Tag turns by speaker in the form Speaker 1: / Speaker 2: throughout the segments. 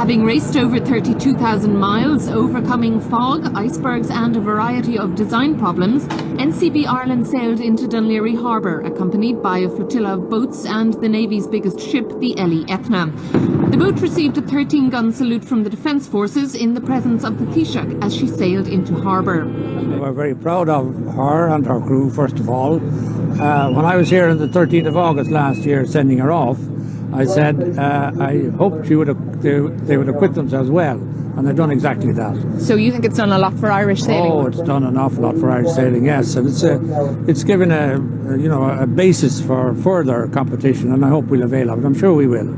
Speaker 1: Having raced over 32,000 miles, overcoming fog, icebergs and a variety of design problems, NCB Ireland sailed into Dún Laoghaire Harbour, accompanied by a flotilla of boats and the Navy's biggest ship, the Ellie Etna. The boat received a 13-gun salute from the Defence Forces in the presence of the Taoiseach as she sailed into harbour.
Speaker 2: We're very proud of her and her crew, first of all. When I was here on the 13th of August last year sending her off, I said I hoped they would acquit themselves well, and they've done exactly that.
Speaker 3: So you think it's done a lot for Irish sailing?
Speaker 2: Oh, it's done an awful lot for Irish sailing, yes, and it's given a basis for further competition, and I hope we'll avail of it. I'm sure we will.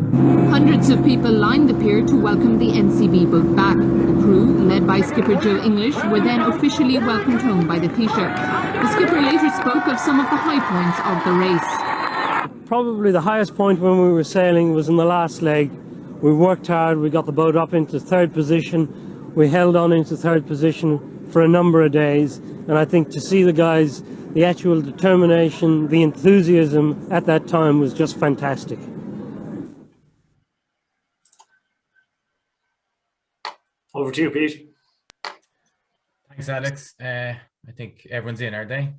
Speaker 1: Hundreds of people lined the pier to welcome the NCB boat back. The crew, led by skipper Joe English, were then officially welcomed home by the Taoiseach. The skipper later spoke of some of the high points of the race.
Speaker 4: Probably the highest point when we were sailing was in the last leg. We worked hard, we got the boat up into third position, we held on into third position for a number of days, and I think to see the guys, the actual determination, the enthusiasm at that time was just fantastic.
Speaker 5: Over to you, Pete.
Speaker 6: Thanks, Alex. I think everyone's in, are they?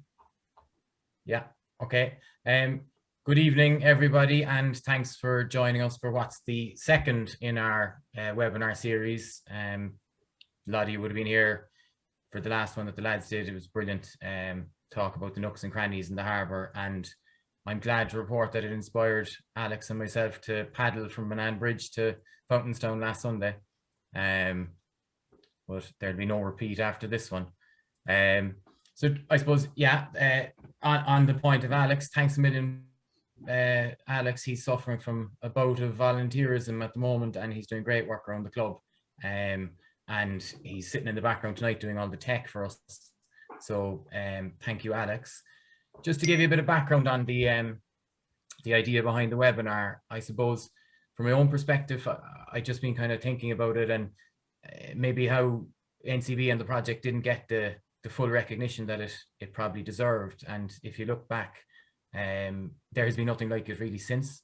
Speaker 6: Yeah, okay. Good evening, everybody, and thanks for joining us for what's the second in our webinar series. A lot of you would have been here for the last one that the lads did. It was brilliant. Talk about the nooks and crannies in the harbour, and I'm glad to report that it inspired Alex and myself to paddle from Manan Bridge to Fountainstown last Sunday. But there'll be no repeat after this one. So I suppose, yeah, on the point of Alex, thanks a million. Alex, he's suffering from a bout of volunteerism at the moment, and he's doing great work around the club, and he's sitting in the background tonight doing all the tech for us. So thank you, Alex. Just to give you a bit of background on the idea behind the webinar, I suppose from my own perspective, I've just been kind of thinking about it, and maybe how NCB and the project didn't get the full recognition that it probably deserved. And if you look back, there has been nothing like it really since,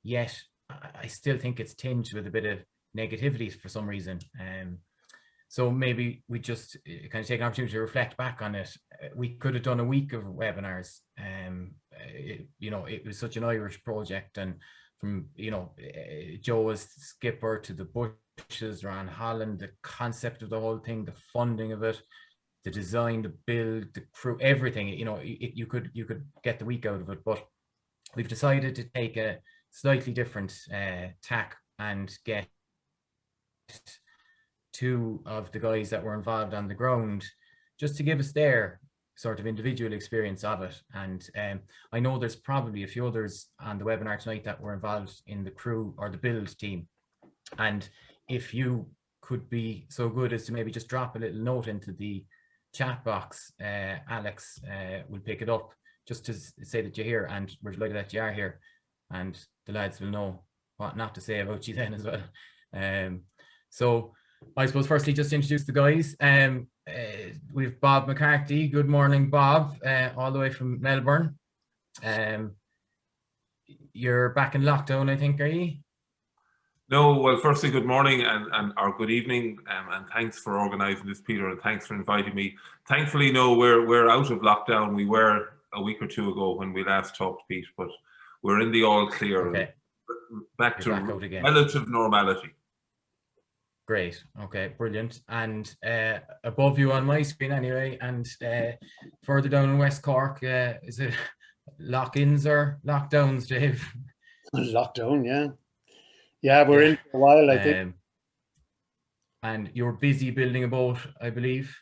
Speaker 6: yet I still think it's tinged with a bit of negativity for some reason. So maybe we just kind of take an opportunity to reflect back on it. We could have done a week of webinars. It was such an Irish project, and from Joe as skipper to the bushes around Holland, the concept of the whole thing, the funding of it, the design, the build, the crew, everything, you could get the week out of it. But we've decided to take a slightly different tack and get two of the guys that were involved on the ground just to give us their sort of individual experience of it. And I know there's probably a few others on the webinar tonight that were involved in the crew or the build team. And if you could be so good as to maybe just drop a little note into the chat box, Alex will pick it up just to say that you're here, and we're delighted that you are here, and the lads will know what not to say about you then as well. So I suppose firstly just introduce the guys. We've Bob McCarthy. Good morning, Bob, all the way from Melbourne. You're back in lockdown, I think, are you?
Speaker 7: No, well, firstly, good morning or good evening, and thanks for organising this, Peter, and thanks for inviting me. Thankfully, no, we're out of lockdown. We were a week or two ago when we last talked, Pete, but we're in the all clear,
Speaker 6: okay.
Speaker 7: back to relative normality.
Speaker 6: Great, okay, brilliant. And above you on my screen anyway, and further down in West Cork, is it lock-ins or lockdowns, Dave?
Speaker 5: Lockdown, yeah. Yeah, we're in for a while, I think.
Speaker 6: And you're busy building a boat, I believe.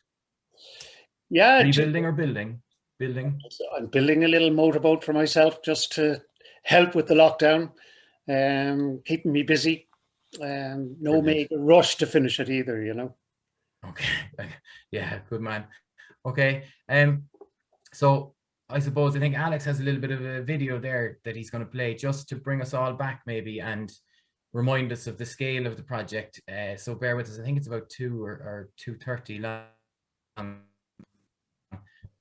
Speaker 5: Yeah.
Speaker 6: Rebuilding or building? Building.
Speaker 5: I'm building a little motorboat for myself just to help with the lockdown, keeping me busy. No make a rush to finish it either,
Speaker 6: Okay. Yeah, good man. Okay. So I suppose I think Alex has a little bit of a video there that he's going to play just to bring us all back maybe and remind us of the scale of the project. So bear with us. I think it's about 2 or 2:30 long.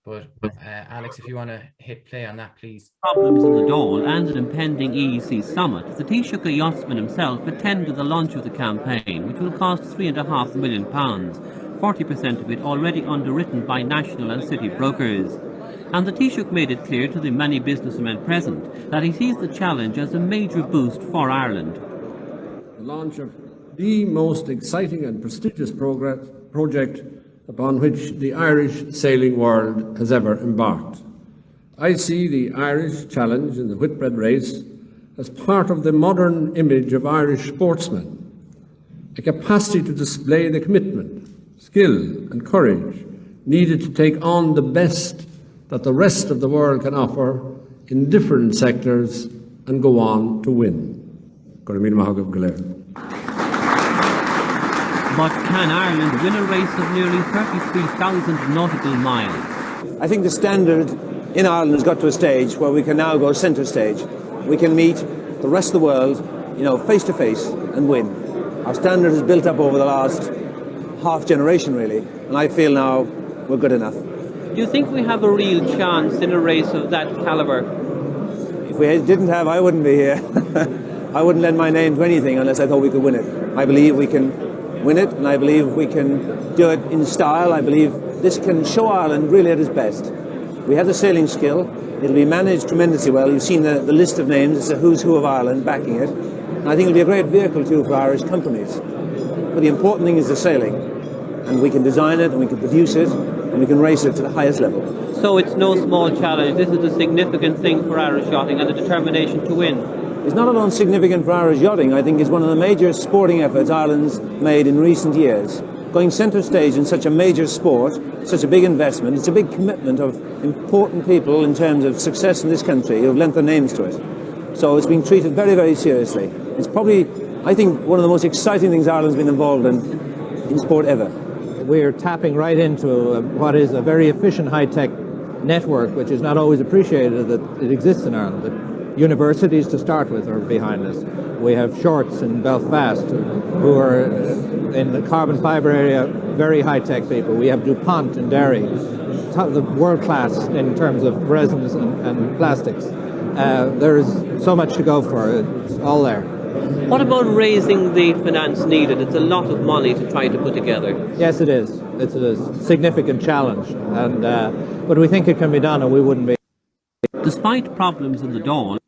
Speaker 6: But Alex, if you want to hit play on that, please.
Speaker 8: Problems in the Dáil and an impending EEC summit, the Taoiseach yachtsman himself attended the launch of the campaign, which will cost £3.5 million, 40% of it already underwritten by national and city brokers. And the Taoiseach made it clear to the many businessmen present that he sees the challenge as a major boost for Ireland.
Speaker 9: The launch of the most exciting and prestigious project upon which the Irish sailing world has ever embarked. I see the Irish challenge in the Whitbread race as part of the modern image of Irish sportsmen, a capacity to display the commitment, skill and courage needed to take on the best that the rest of the world can offer in different sectors and go on to win.
Speaker 8: But can Ireland win a race of nearly 33,000 nautical miles?
Speaker 10: I think the standard in Ireland has got to a stage where we can now go centre stage. We can meet the rest of the world, face to face and win. Our standard has built up over the last half generation, really, and I feel now we're good enough.
Speaker 8: Do you think we have a real chance in a race of that calibre?
Speaker 10: If we didn't have, I wouldn't be here. I wouldn't lend my name to anything unless I thought we could win it. I believe we can win it, and I believe we can do it in style. I believe this can show Ireland really at its best. We have the sailing skill. It'll be managed tremendously well. You've seen the list of names. It's a who's who of Ireland backing it. And I think it'll be a great vehicle too for Irish companies. But the important thing is the sailing. And we can design it, and we can produce it, and we can race it to the highest level.
Speaker 8: So it's no small challenge. This is a significant thing for Irish yachting and the determination to win.
Speaker 10: It's not alone significant for Irish yachting. I think it's one of the major sporting efforts Ireland's made in recent years. Going centre stage in such a major sport, such a big investment, it's a big commitment of important people in terms of success in this country who have lent their names to it. So it's being treated very, very seriously. It's probably, I think, one of the most exciting things Ireland's been involved in sport ever.
Speaker 11: We're tapping right into what is a very efficient high-tech network, which is not always appreciated that it exists in Ireland. The universities, to start with, are behind us. We have Shorts in Belfast, who are in the carbon fibre area, very high-tech people. We have DuPont in Derry, the world-class in terms of resins and plastics. There's so much to go for. It's all there.
Speaker 8: What about raising the finance needed? It's a lot of money to try to put together.
Speaker 11: Yes, it is. It's a significant challenge, but we think it can be done, and we wouldn't be.
Speaker 8: Despite problems in the Dáil,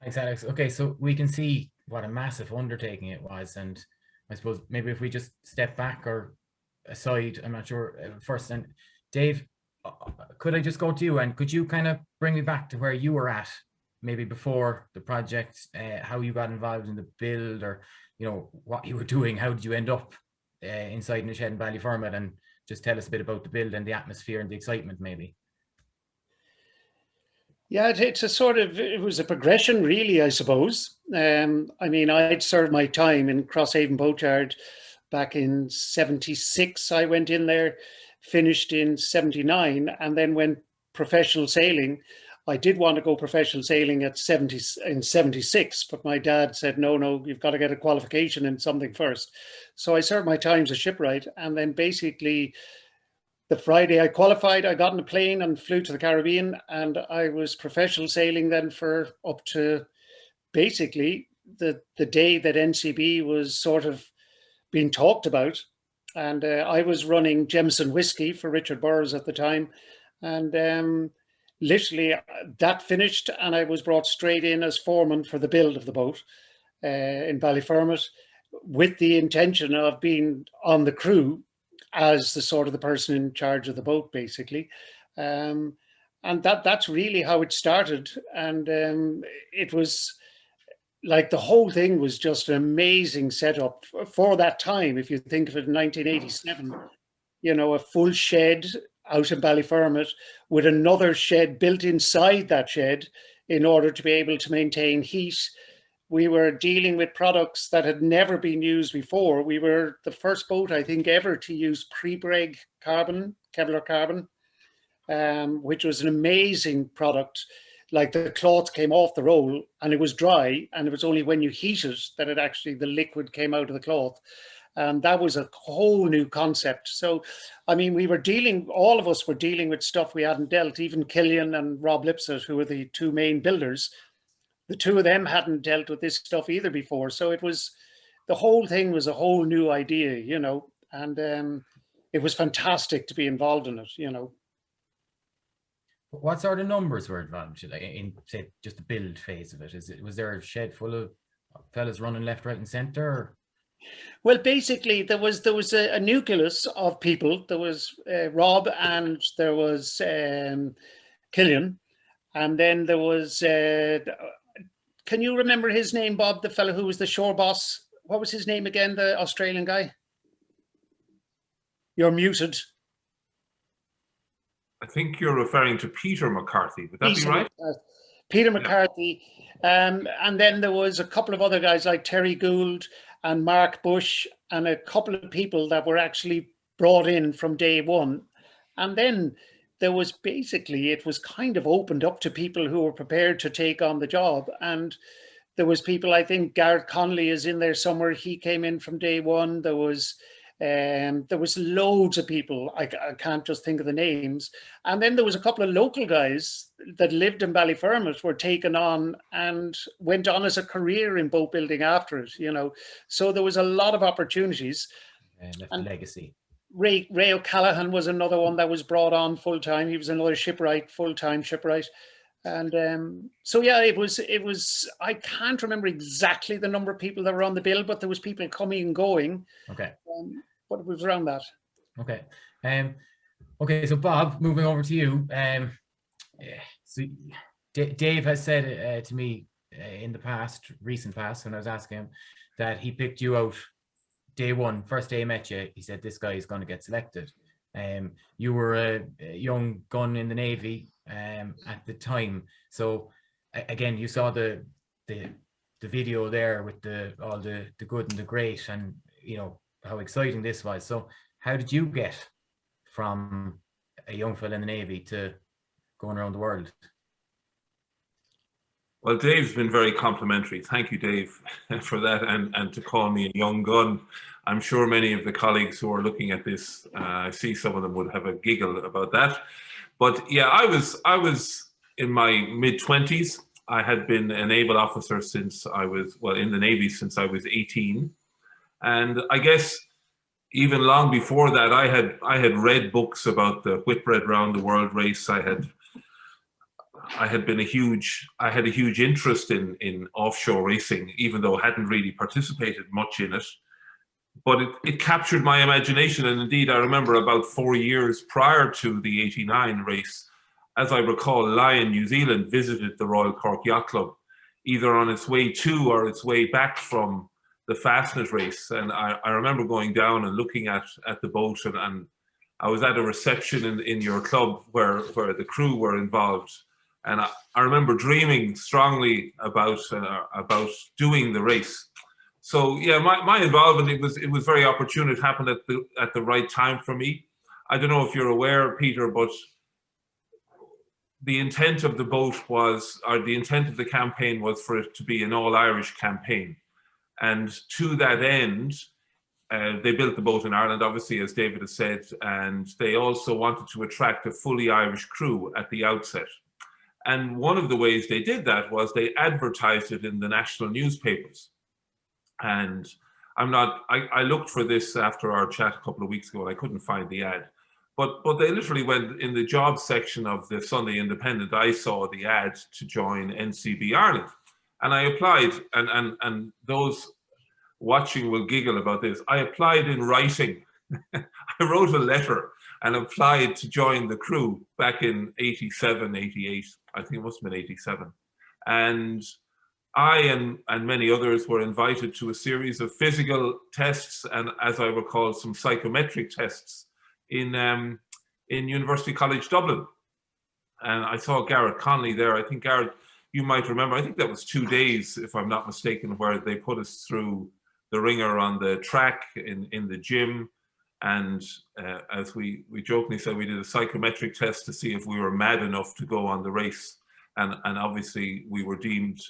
Speaker 6: Thanks, Alex. Okay, so we can see what a massive undertaking it was, and I suppose maybe if we just step back or aside, I'm not sure, first, and Dave, could I just go to you, and could you kind of bring me back to where you were at, maybe before the project, how you got involved in the build, or what you were doing, how did you end up inside in a shed in Ballyfermot, and just tell us a bit about the build and the atmosphere and the excitement, maybe.
Speaker 5: Yeah, it was a progression, really, I suppose. I mean, I'd served my time in Crosshaven Boatyard back in '76. I went in there, finished in '79, and then went professional sailing. I did want to go professional sailing in '76, but my dad said, no, you've got to get a qualification in something first. So I served my time as a shipwright, and then basically the Friday I qualified, I got on a plane and flew to the Caribbean, and I was professional sailing then for up to basically the day that NCB was sort of being talked about. And I was running Jameson Whiskey for Richard Burrows at the time. And literally that finished, and I was brought straight in as foreman for the build of the boat in Ballyfermot, with the intention of being on the crew as the sort of the person in charge of the boat, basically. And that's really how it started. And it was like the whole thing was just an amazing setup for that time. If you think of it, in 1987, a full shed out in Ballyfermot with another shed built inside that shed in order to be able to maintain heat. We were dealing with products that had never been used before. We were the first boat, I think, ever to use pre-breg carbon, Kevlar carbon, which was an amazing product. like the cloth came off the roll and it was dry, and it was only when you heat it that it actually, the liquid came out of the cloth. And that was a whole new concept. So, I mean, all of us were dealing with stuff we hadn't dealt. Even Killian and Rob Lipset, who were the two main builders, the two of them hadn't dealt with this stuff either before. So the whole thing was a whole new idea, you know, and it was fantastic to be involved in it, you know.
Speaker 6: What sort of numbers were involved in, say, just the build phase of it? Was there a shed full of fellas running left, right, and centre?
Speaker 5: Well, basically, there was a nucleus of people. There was Rob, and there was Killian, and then there was. Can you remember his name, Bob? The fellow who was the shore boss. What was his name again? The Australian guy. You're muted.
Speaker 7: I think you're referring to Peter McCarthy. Would that be right?
Speaker 5: Peter McCarthy. And then there was a couple of other guys like Terry Gould and Mark Bush, and a couple of people that were actually brought in from day one. And then there was basically, it was kind of opened up to people who were prepared to take on the job. And there was people, I think Garrett Connolly is in there somewhere. He came in from day one. There was loads of people. I can't just think of the names. And then there was a couple of local guys that lived in Ballyfermot were taken on and went on as a career in boat building after it, you know. So there was a lot of opportunities.
Speaker 6: Left a legacy.
Speaker 5: Ray O'Callaghan was another one that was brought on full time. He was another shipwright, full-time shipwright. And so yeah, it was I can't remember exactly the number of people that were on the bill, but there was people coming and going.
Speaker 6: Okay.
Speaker 5: But it was around that.
Speaker 6: Okay. Okay, so Bob, moving over to you. So Dave has said to me in the recent past, when I was asking him, that he picked you out day one, first day he met you. He said, this guy is going to get selected. You were a young gun in the Navy at the time. So again, you saw the video there with all the good and the great, and you know how exciting this was. So how did you get from a young fella in the Navy to going around the world?
Speaker 7: Well, Dave's been very complimentary. Thank you, Dave, for that, and to call me a young gun. I'm sure many of the colleagues who are looking at this, I see some of them would have a giggle about that. But yeah, I was in my mid-20s. I had been a naval officer since I was, well, in the Navy since I was 18. And I guess even long before that, I had read books about the Whitbread Round the World race. I had a huge interest in offshore racing, even though I hadn't really participated much in it. But it captured my imagination. And indeed, I remember about 4 years prior to the 89 race, as I recall, Lion, New Zealand visited the Royal Cork Yacht Club, either on its way to or its way back from the Fastnet race. And I remember going down and looking at the boat, and I was at a reception in your club where the crew were involved. And I remember dreaming strongly about doing the race. So yeah, my involvement, it was very opportune. It happened at the right time for me. I don't know if you're aware, Peter, but the intent of the boat was, or the intent of the campaign was for it to be an all-Irish campaign. And to that end, they built the boat in Ireland, obviously, as David has said, and they also wanted to attract a fully Irish crew at the outset. And one of the ways they did that was they advertised it in the national newspapers. And I looked for this after our chat a couple of weeks ago, and I couldn't find the ad. But they literally went in the jobs section of the Sunday Independent. I saw the ad to join NCB Ireland, and I applied. And those watching will giggle about this. I applied in writing. I wrote a letter and applied to join the crew back in 87, 88. I think it must have been 87. And I and many others were invited to a series of physical tests and, as I recall, some psychometric tests in University College Dublin. And I saw Garrett Connolly there. I think, Garrett, you might remember, I think that was 2 days, if I'm not mistaken, where they put us through the ringer on the track in the gym. And as we jokingly said, we did a psychometric test to see if we were mad enough to go on the race. and obviously we were deemed,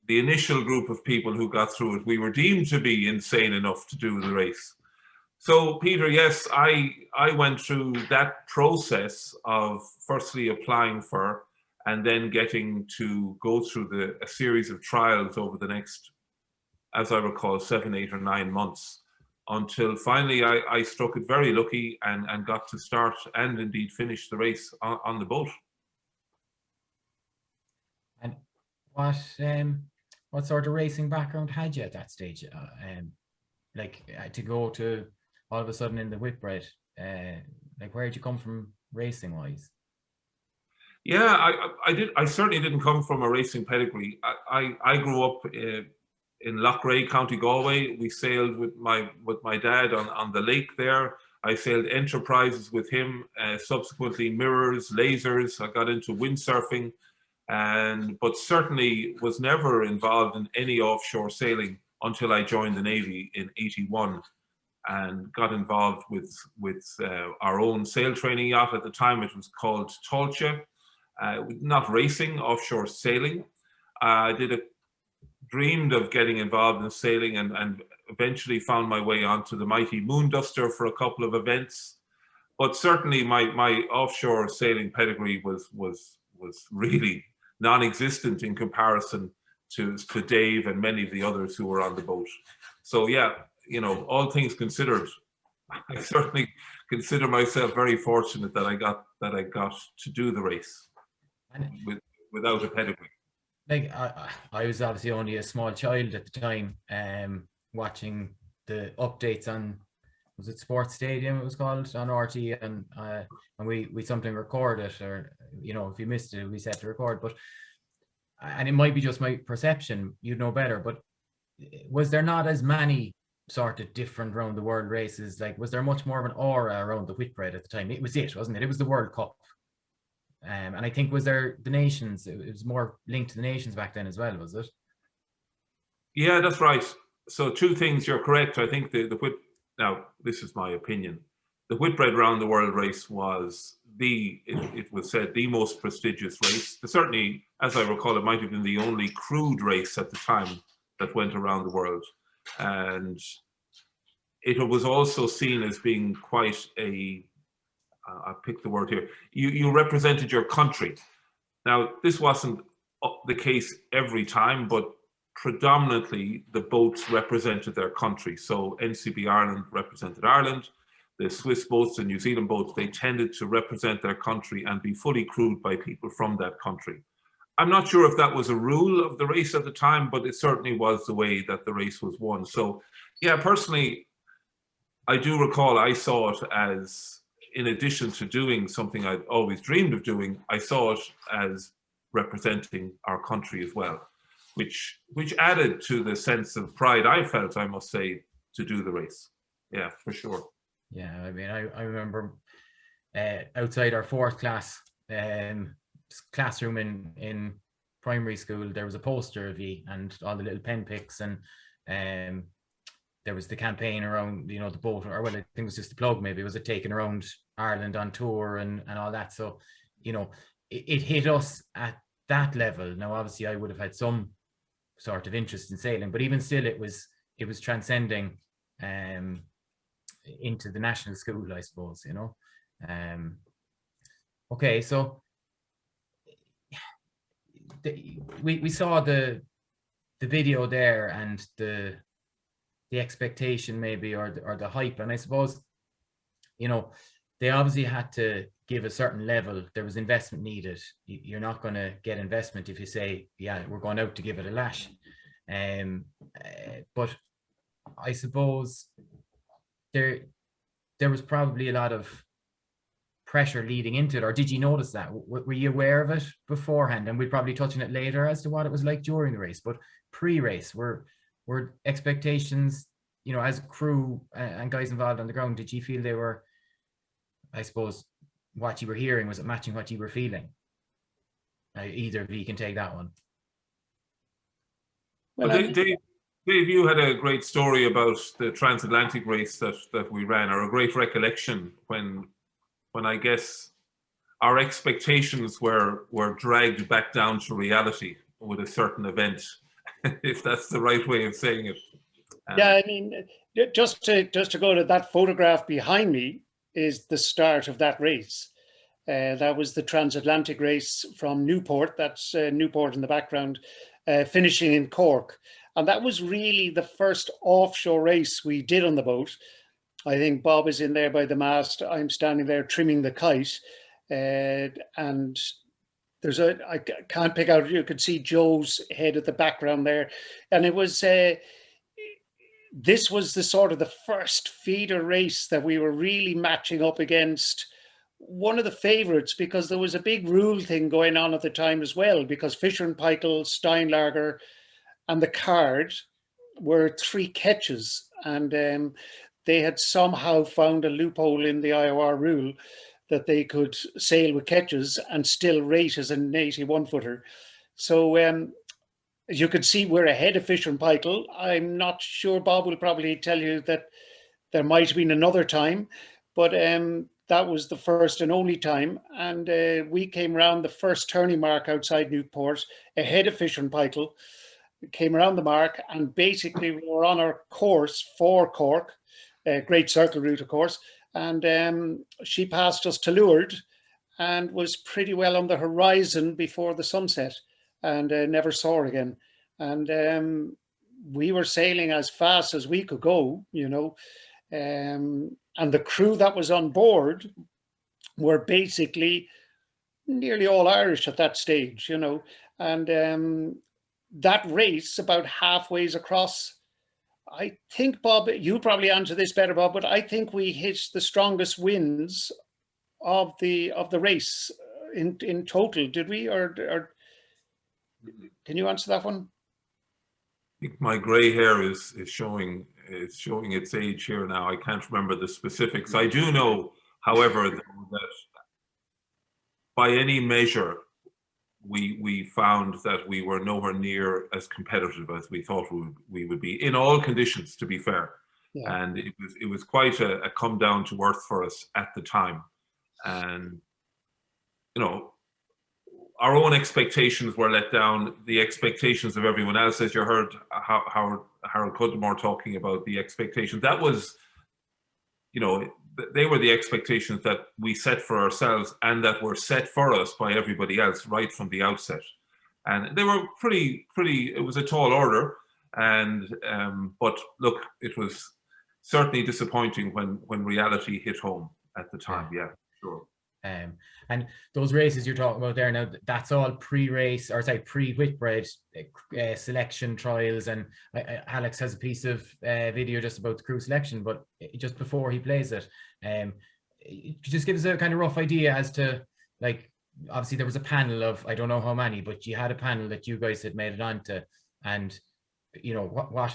Speaker 7: the initial group of people who got through it, we were deemed to be insane enough to do the race. So Peter, yes, I went through that process of firstly applying for, and then getting to go through a series of trials over the next, as I recall, 7, 8 or 9 months, until finally I struck it very lucky and got to start and indeed finish the race on the boat.
Speaker 6: And what sort of racing background had you at that stage? Like to go to all of a sudden in the Whitbread, like where did you come from racing wise?
Speaker 7: Yeah, I certainly didn't come from a racing pedigree. I grew up in Loughrea, County Galway. We sailed with my dad on the lake there. I sailed enterprises with him, subsequently mirrors, lasers. I got into windsurfing, but certainly was never involved in any offshore sailing until I joined the Navy in '81 and got involved with our own sail training yacht. At the time it was called Talcha, not racing, offshore sailing. I dreamed of getting involved in sailing and eventually found my way onto the mighty Moonduster for a couple of events. But certainly my offshore sailing pedigree was really non-existent in comparison to Dave and many of the others who were on the boat. So yeah, you know, all things considered, I certainly consider myself very fortunate that I got to do the race without a pedigree.
Speaker 6: Like I was obviously only a small child at the time, watching the updates on, was it Sports Stadium it was called, on Harte, and we sometimes record it, or you know, if you missed it we set to record. But and it might be just my perception, you'd know better, but was there not as many sort of different round the world races? Like, was there much more of an aura around the Whitbread at the time? It was it, wasn't it? It was the World Cup. And I think, was there the nations? It was more linked to the nations back then as well, was it?
Speaker 7: Yeah, that's right. So two things, you're correct. I think now this is my opinion, the Whitbread Round the World race was it was said, the most prestigious race. Certainly, as I recall, it might have been the only crewed race at the time that went around the world. And it was also seen as being quite I'll pick the word here, you represented your country. Now, this wasn't the case every time, but predominantly the boats represented their country. So NCB Ireland represented Ireland. The Swiss boats and New Zealand boats, they tended to represent their country and be fully crewed by people from that country. I'm not sure if that was a rule of the race at the time, but it certainly was the way that the race was won. So yeah, personally, I do recall I saw it as, in addition to doing something I'd always dreamed of doing, I saw it as representing our country as well, which added to the sense of pride I felt, I must say, to do the race. Yeah, for sure.
Speaker 6: Yeah, I mean, I remember outside our fourth class classroom in primary school, there was a poster of you and all the little pen picks, and there was the campaign around, you know, the boat, or well, I think it was just the plug, maybe, was it taken around Ireland on tour and all that. So, you know, it hit us at that level. Now, obviously, I would have had some sort of interest in sailing, but even still, it was transcending into the national school, I suppose, you know. Okay, so we saw the video there and the expectation maybe, or the hype, and I suppose, you know, they obviously had to give a certain level. There was investment needed. You're not going to get investment if you say, yeah, we're going out to give it a lash. But I suppose there was probably a lot of pressure leading into it, or did you notice that? Were you aware of it beforehand? And we'll probably touch on it later as to what it was like during the race, but pre-race, were expectations, you know, as crew and guys involved on the ground, did you feel they were, I suppose, what you were hearing, was it matching what you were feeling? Either of you can take that one.
Speaker 7: Well, Dave, you had a great story about the transatlantic race that we ran, or a great recollection when I guess our expectations were dragged back down to reality with a certain event, if that's the right way of saying it.
Speaker 5: Yeah, I mean, just to go to that photograph behind me is the start of that race. That was the transatlantic race from Newport. That's Newport in the background, finishing in Cork. And that was really the first offshore race we did on the boat. I think Bob is in there by the mast. I'm standing there trimming the kite. And there's I can't pick out, you could see Joe's head at the background there. And it was, this was the sort of the first feeder race that we were really matching up against one of the favourites, because there was a big rule thing going on at the time as well, because Fisher and Paykel, Steinlager and the Card were 3 catches, and they had somehow found a loophole in the IOR rule that they could sail with catches and still rate as an 81-footer. So as you can see, we're ahead of Fisher and Paykel. I'm not sure, Bob will probably tell you that there might have been another time, but that was the first and only time. And we came around the first turning mark outside Newport ahead of Fisher and Paykel. We came around the mark, and basically we were on our course for Cork, Great Circle route, of course. And she passed us to leeward and was pretty well on the horizon before the sunset, and never saw her again. And we were sailing as fast as we could go, you know. And the crew that was on board were basically nearly all Irish at that stage, you know. And that race, about halfway across, I think, Bob, you probably answer this better, Bob, but I think we hit the strongest winds of the race in total. Did we, or can you answer that one?
Speaker 7: I think my grey hair is showing its age here now. I can't remember the specifics. I do know, however, that by any measure, we found that we were nowhere near as competitive as we thought we would be in all conditions, to be fair. Yeah. And it was quite a come down to earth for us at the time. And, you know, our own expectations were let down, the expectations of everyone else, as you heard Harold Cudmore talking about the expectations. That was, you know, they were the expectations that we set for ourselves and that were set for us by everybody else right from the outset. And they were pretty, it was a tall order. And, but look, it was certainly disappointing when reality hit home at the time. Yeah, sure.
Speaker 6: And those races you're talking about there now, that's all pre-race, or sorry, pre-Whitbread selection trials. And Alex has a piece of video just about the crew selection, but just before he plays it, just give us a kind of rough idea as to, like, obviously there was a panel of, I don't know how many, but you had a panel that you guys had made it onto, and you know, what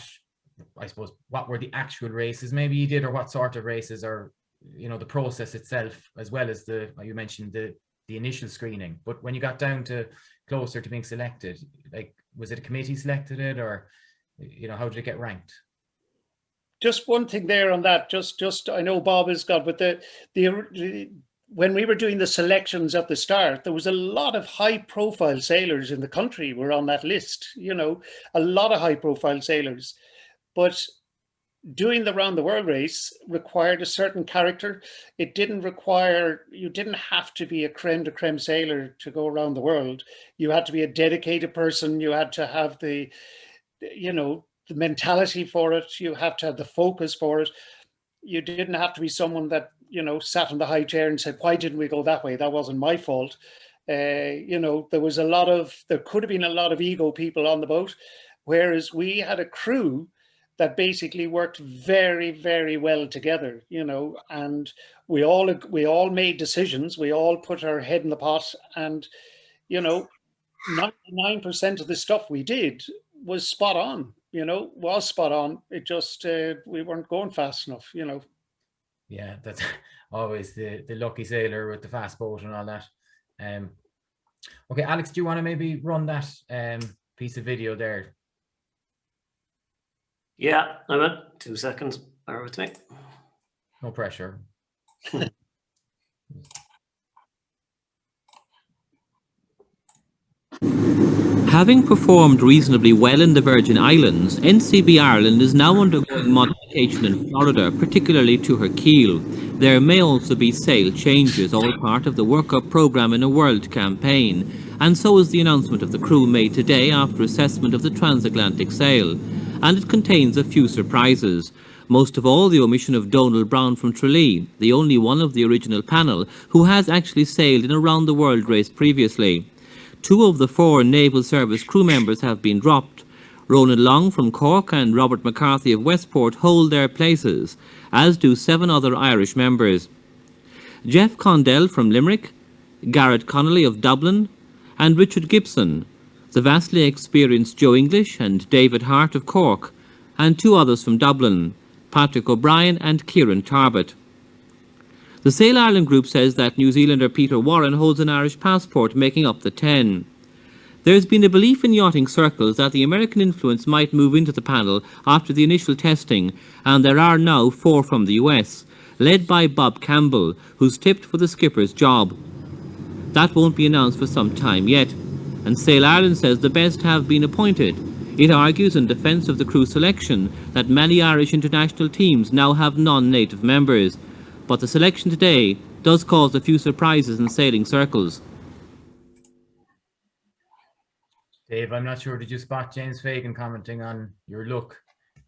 Speaker 6: I suppose, what were the actual races maybe you did, or what sort of races, or you know, the process itself, as well as you mentioned the initial screening. But when you got down to closer to being selected, like, was it a committee selected it, or, you know, how did it get ranked?
Speaker 5: Just one thing there on that, just I know Bob has got, but when we were doing the selections at the start, there was a lot of high profile sailors in the country were on that list, you know, a lot of high profile sailors. But doing the round the world race required a certain character. It didn't require, you didn't have to be a creme de creme sailor to go around the world. You had to be a dedicated person. You had to have the, you know, the mentality for it. You have to have the focus for it. You didn't have to be someone that, you know, sat in the high chair and said, why didn't we go that way? That wasn't my fault. You know, there could have been a lot of ego people on the boat, whereas we had a crew that basically worked very, very well together, you know, and we all made decisions. We all put our head in the pot, and, you know, 99% of the stuff we did was spot on, you know, was spot on. It just, we weren't going fast enough, you know.
Speaker 6: Yeah, that's always the lucky sailor with the fast boat and all that. Okay, Alex, do you want to maybe run that piece of video there?
Speaker 12: Yeah, I will. 2 seconds. Bear with me.
Speaker 6: No pressure.
Speaker 8: Having performed reasonably well in the Virgin Islands, NCB Ireland is now undergoing modification in Florida, particularly to her keel. There may also be sail changes, all part of the workup programme in a world campaign, and so is the announcement of the crew made today after assessment of the transatlantic sail. And it contains a few surprises. Most of all, the omission of Donald Brown from Tralee, the only one of the original panel who has actually sailed in a round-the-world race previously. 2 of the 4 Naval Service crew members have been dropped. Ronan Long from Cork and Robert McCarthy of Westport hold their places, as do 7 other Irish members. Jeff Condell from Limerick, Garrett Connolly of Dublin, and Richard Gibson, the vastly experienced Joe English and David Harte of Cork, and 2 others from Dublin, Patrick O'Brien and Kieran Tarbett. The Sail Ireland group says that New Zealander Peter Warren holds an Irish passport, making up the 10. There's been a belief in yachting circles that the American influence might move into the panel after the initial testing, and there are now 4 from the US, led by Bob Campbell, who's tipped for the skipper's job. That won't be announced for some time yet, and Sail Ireland says the best have been appointed. It argues in defence of the crew selection that many Irish international teams now have non-native members. But the selection today does cause a few surprises in sailing circles.
Speaker 6: Dave, I'm not sure, did you spot James Fagan commenting on your look?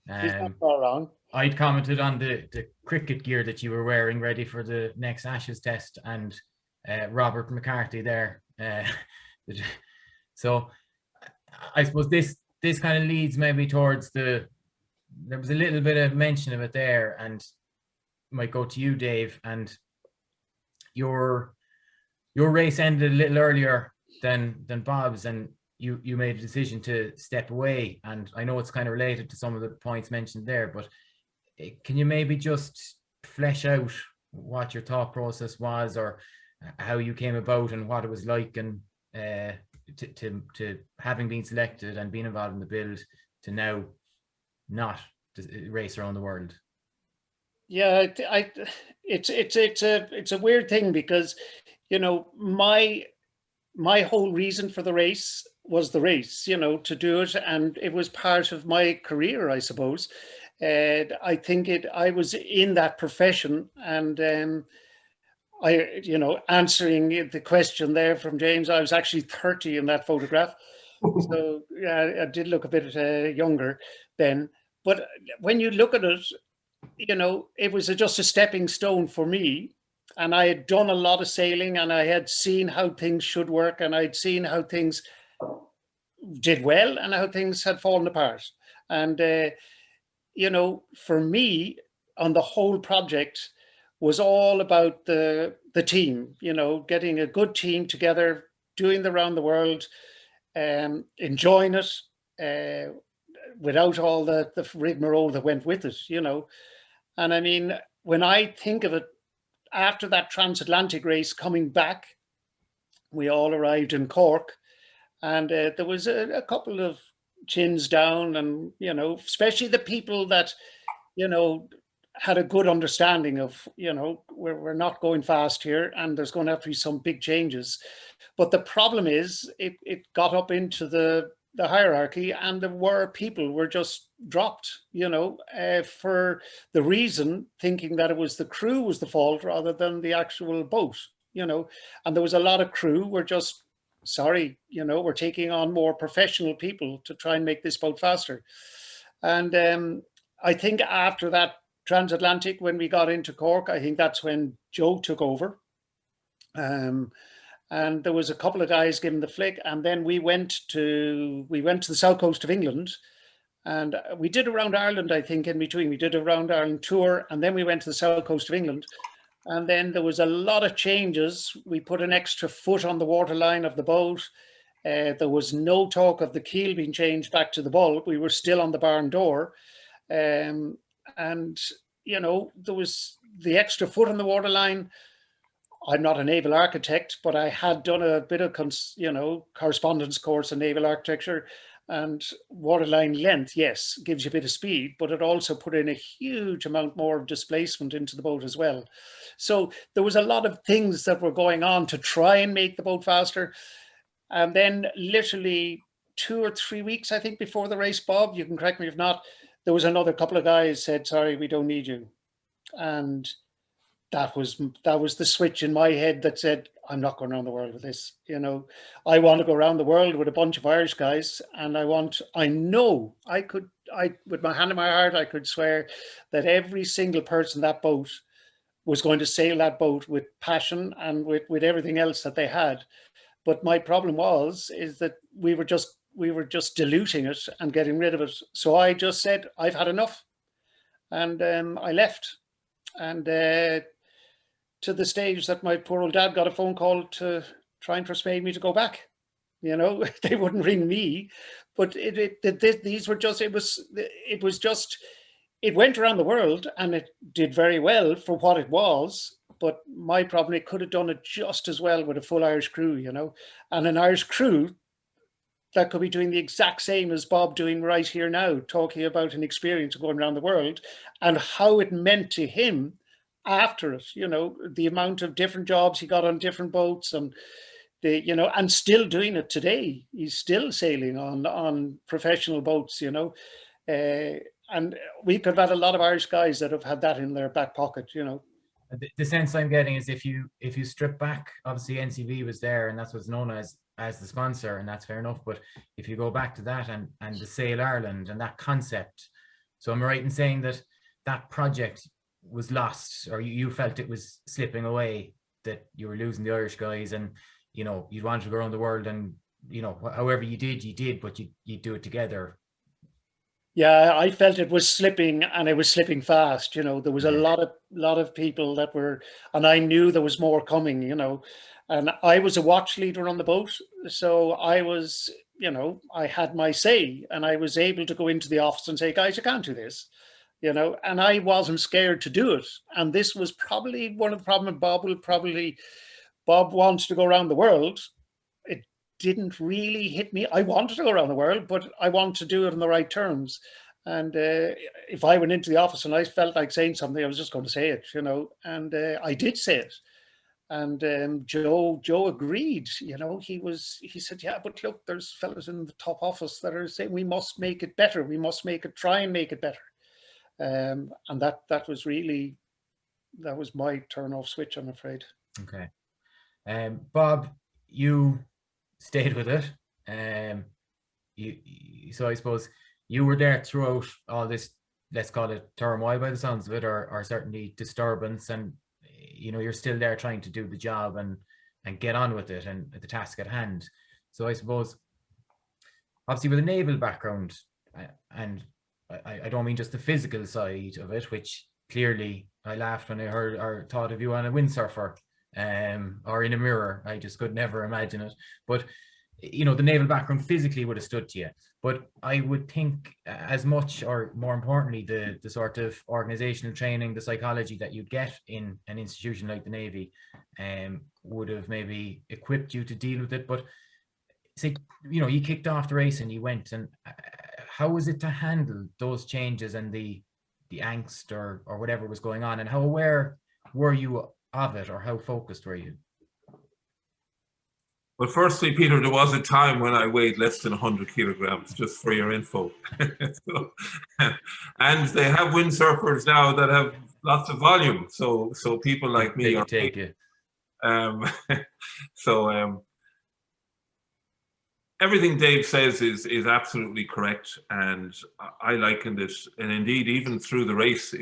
Speaker 5: He's not far wrong.
Speaker 6: I'd commented on the cricket gear that you were wearing ready for the next Ashes test, and Robert McCarthy there. So I suppose this kind of leads maybe towards there was a little bit of mention of it there, and might go to you, Dave, and your race ended a little earlier than Bob's, and you made a decision to step away. And I know it's kind of related to some of the points mentioned there, but can you maybe just flesh out what your thought process was, or how you came about and what it was like, and to having been selected and being involved in the build to now not race around the world?
Speaker 5: Yeah, it's a weird thing, because, you know, my whole reason for the race was the race, you know, to do it, and it was part of my career, I suppose. I think I was in that profession, and answering the question there from James, I was actually 30 in that photograph. So yeah, I did look a bit younger then. But when you look at it, you know, it was just a stepping stone for me. And I had done a lot of sailing, and I had seen how things should work, and I'd seen how things did well and how things had fallen apart. And, you know, for me, on the whole project was all about the team, you know, getting a good team together, doing the round the world, enjoying it, without all the rigmarole that went with it, you know. And I mean, when I think of it, after that transatlantic race coming back, we all arrived in Cork, and there was a couple of chins down, and, you know, especially the people that, you know, had a good understanding of, you know, we're not going fast here, and there's going to have to be some big changes. But the problem is, it got up into the hierarchy, and there were people were just dropped, you know, for the reason thinking that it was the crew was the fault rather than the actual boat, you know. And there was a lot of crew were just, sorry, you know, we're taking on more professional people to try and make this boat faster. And I think after that transatlantic, when we got into Cork, I think that's when Joe took over. And there was a couple of guys giving the flick, and then we went to the south coast of England, and we did around Ireland, I think, in between. We did a round Ireland tour, and then we went to the south coast of England, and then there was a lot of changes. We put an extra foot on the waterline of the boat. There was no talk of the keel being changed back to the bulb. We were still on the barn door, and you know, there was the extra foot on the waterline. I'm not a naval architect, but I had done a bit of, you know, correspondence course in naval architecture, and waterline length, yes, gives you a bit of speed, but it also put in a huge amount more of displacement into the boat as well. So there was a lot of things that were going on to try and make the boat faster. And then literally 2 or 3 weeks, I think, before the race, Bob, you can correct me if not, there was another couple of guys said, sorry, we don't need you. And that was the switch in my head that said, I'm not going around the world with this. You know, I want to go around the world with a bunch of Irish guys, and I know with my hand in my heart, I could swear that every single person that boat was going to sail that boat with passion and with everything else that they had. But my problem is that we were just diluting it and getting rid of it. So I just said, I've had enough, and I left. And to the stage that my poor old dad got a phone call to try and persuade me to go back. You know, they wouldn't ring me, but these were just, it went around the world and it did very well for what it was. But my problem, it could have done it just as well with a full Irish crew, you know, and an Irish crew that could be doing the exact same as Bob doing right here now, talking about an experience of going around the world and how it meant to him after it, you know, the amount of different jobs he got on different boats, and and still doing it today. He's still sailing on professional boats, you know, and we could have had a lot of Irish guys that have had that in their back pocket, you know.
Speaker 6: The sense I'm getting is if you strip back, obviously NCB was there, and that's what's known as the sponsor, and that's fair enough. But if you go back to that and the Sail Ireland and that concept, so am I right in saying that that project was lost, or you felt it was slipping away, that you were losing the Irish guys, and you know you wanted to go around the world, and you know however you did, but you do it together.
Speaker 5: Yeah, I felt it was slipping, and it was slipping fast. You know, there was a lot of people that were, and I knew there was more coming. You know, and I was a watch leader on the boat, so I was, you know, I had my say, and I was able to go into the office and say, guys, you can't do this. You know, and I wasn't scared to do it. And this was probably one of the problems. Bob wants to go around the world. It didn't really hit me. I wanted to go around the world, but I wanted to do it on the right terms. And if I went into the office and I felt like saying something, I was just going to say it, you know, and I did say it. And Joe agreed, you know, he said, yeah, but look, there's fellas in the top office that are saying we must make it better. We must try and make it better. And that was my turn off switch, I'm afraid.
Speaker 6: Okay. Bob, you stayed with it. So I suppose you were there throughout all this, let's call it turmoil by the sounds of it, or certainly disturbance, and you know you're still there trying to do the job and get on with it and the task at hand. So I suppose obviously with a naval background, and I don't mean just the physical side of it, which clearly I laughed when I heard or thought of you on a windsurfer or in a mirror. I just could never imagine it. But, you know, the naval background physically would have stood to you. But I would think as much, or more importantly, the sort of organizational training, the psychology that you'd get in an institution like the Navy would have maybe equipped you to deal with it. But say, you know, you kicked off the race and you went, and how was it to handle those changes and the angst or whatever was going on, and how aware were you of it, or how focused were you?
Speaker 7: Well, firstly, Peter, there was a time when I weighed less than 100 kilograms, just for your info. And they have windsurfers now that have lots of volume, so people like me are
Speaker 6: take it.
Speaker 7: Everything Dave says is absolutely correct, and I likened it, and indeed even through the race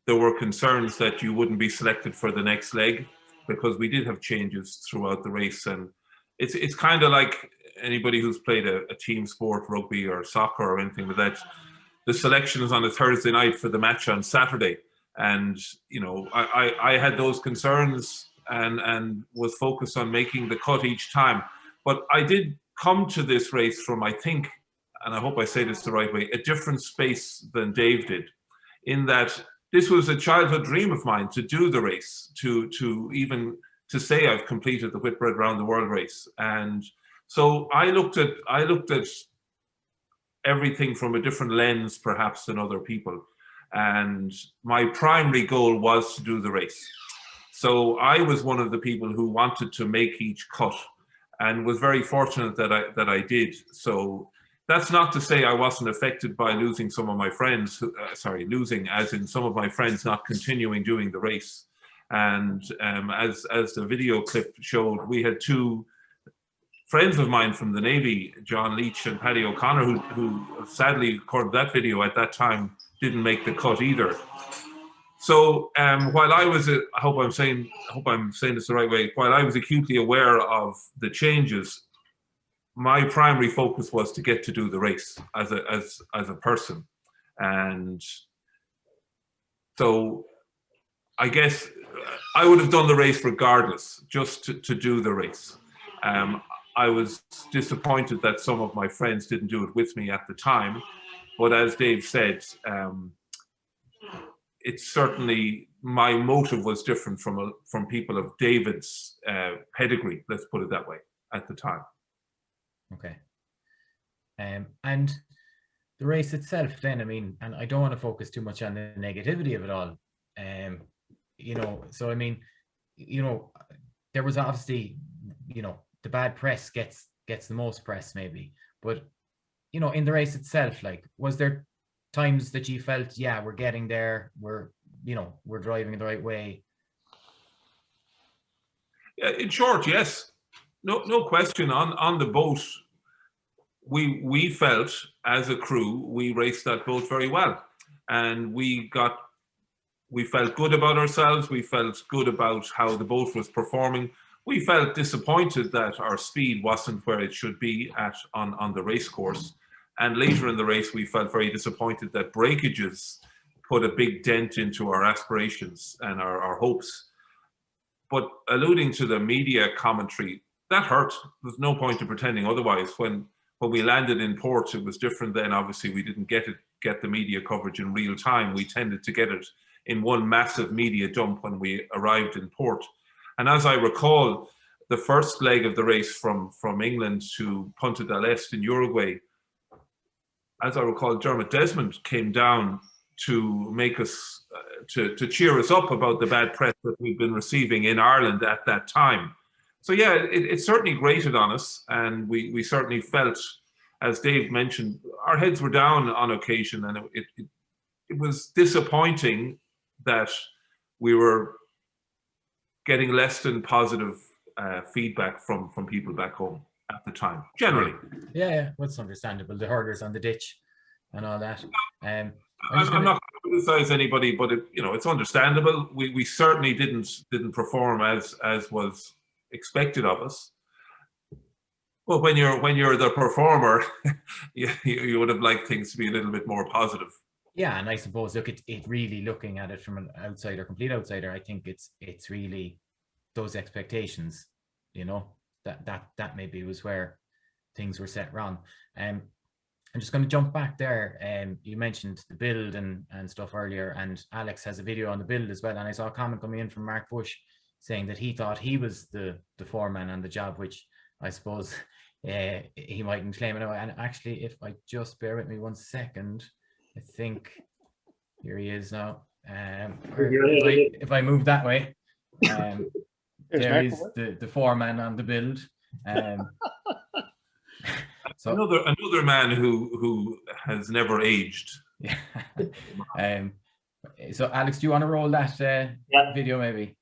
Speaker 7: there were concerns that you wouldn't be selected for the next leg, because we did have changes throughout the race. And it's kind of like anybody who's played a team sport, rugby or soccer or anything like that. The selection is on a Thursday night for the match on Saturday, and you know I had those concerns and was focused on making the cut each time. But I did come to this race from, I think, and I hope I say this the right way, a different space than Dave did, in that this was a childhood dream of mine to do the race, to say I've completed the Whitbread Round the World race. And so I looked at everything from a different lens perhaps than other people. And my primary goal was to do the race. So I was one of the people who wanted to make each cut. and was very fortunate that I did. So that's not to say I wasn't affected by losing some of my friends, losing as in some of my friends not continuing doing the race. And as the video clip showed, we had two friends of mine from the Navy, John Leach and Paddy O'Connor, who sadly, according to that video at that time, didn't make the cut either. So while I was, I hope I'm saying this the right way, while I was acutely aware of the changes, my primary focus was to get to do the race as a person. And so I guess I would have done the race regardless, just to do the race. I was disappointed that some of my friends didn't do it with me at the time, but as Dave said, it's certainly, my motive was different from people of David's pedigree, let's put it that way, at the time.
Speaker 6: Okay. And the race itself then, I mean, and I don't want to focus too much on the negativity of it all, you know, so I mean, you know, there was obviously, you know, the bad press gets the most press maybe, but you know, in the race itself, like, was there times that you felt, yeah, we're getting there, we're driving the right way?
Speaker 7: In short, yes, no question. On the boat, we felt as a crew, we raced that boat very well, and we felt good about ourselves. We felt good about how the boat was performing. We felt disappointed that our speed wasn't where it should be on the race course. And later in the race, we felt very disappointed that breakages put a big dent into our aspirations and our hopes. But alluding to the media commentary, that hurt. There's no point in pretending otherwise. When we landed in port, it was different then. Obviously, we didn't get the media coverage in real time. We tended to get it in one massive media dump when we arrived in port. And as I recall, the first leg of the race from England to Punta del Este in Uruguay, as I recall, Dermot Desmond came down to make us, to cheer us up about the bad press that we've been receiving in Ireland at that time. So yeah, it certainly grated on us, and we certainly felt, as Dave mentioned, our heads were down on occasion, and it was disappointing that we were getting less than positive feedback from people back home at the time, generally.
Speaker 6: Yeah, well, it's understandable. The hurdles on the ditch and all that.
Speaker 7: I'm not going to criticize anybody, but it's understandable. We certainly didn't perform as was expected of us. Well, when you're the performer, you would have liked things to be a little bit more positive.
Speaker 6: Yeah, and I suppose, look, it really, looking at it from an outsider, complete outsider, I think it's really those expectations, you know, that maybe was where things were set wrong. I'm just going to jump back there. You mentioned the build and stuff earlier, and Alex has a video on the build as well. And I saw a comment coming in from Mark Bush saying that he thought he was the foreman on the job, which I suppose he mightn't claim it. And actually, if I just bear with me 1 second, I think here he is now. If I move that way, there is the foreman on the build. So
Speaker 7: another man who has never aged.
Speaker 6: Yeah. So Alex, do you want to roll that video maybe?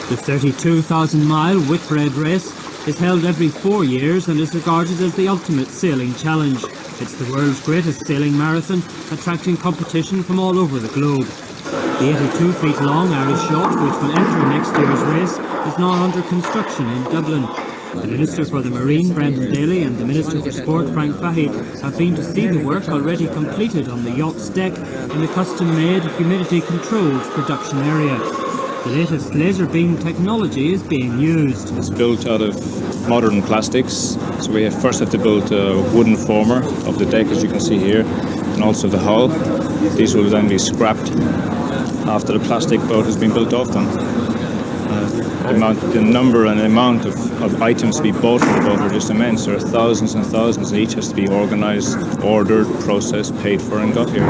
Speaker 13: The 32,000-mile Whitbread race is held every 4 years and is regarded as the ultimate sailing challenge. It's the world's greatest sailing marathon, attracting competition from all over the globe. The 82-feet-long Irish yacht, which will enter next year's race, is now under construction in Dublin. The Minister for the Marine, Brendan Daly, and the Minister for Sport, Frank Fahey, have been to see the work already completed on the yacht's deck in the custom-made, humidity-controlled production area. The latest laser beam technology is being used.
Speaker 14: It's built out of modern plastics, so we first have to build a wooden former of the deck, as you can see here, and also the hull. These will then be scrapped after the plastic boat has been built off them. The number and amount of items to be bought for the boat are just immense. There are thousands and thousands, and each has to be organised, ordered, processed, paid for, and got here.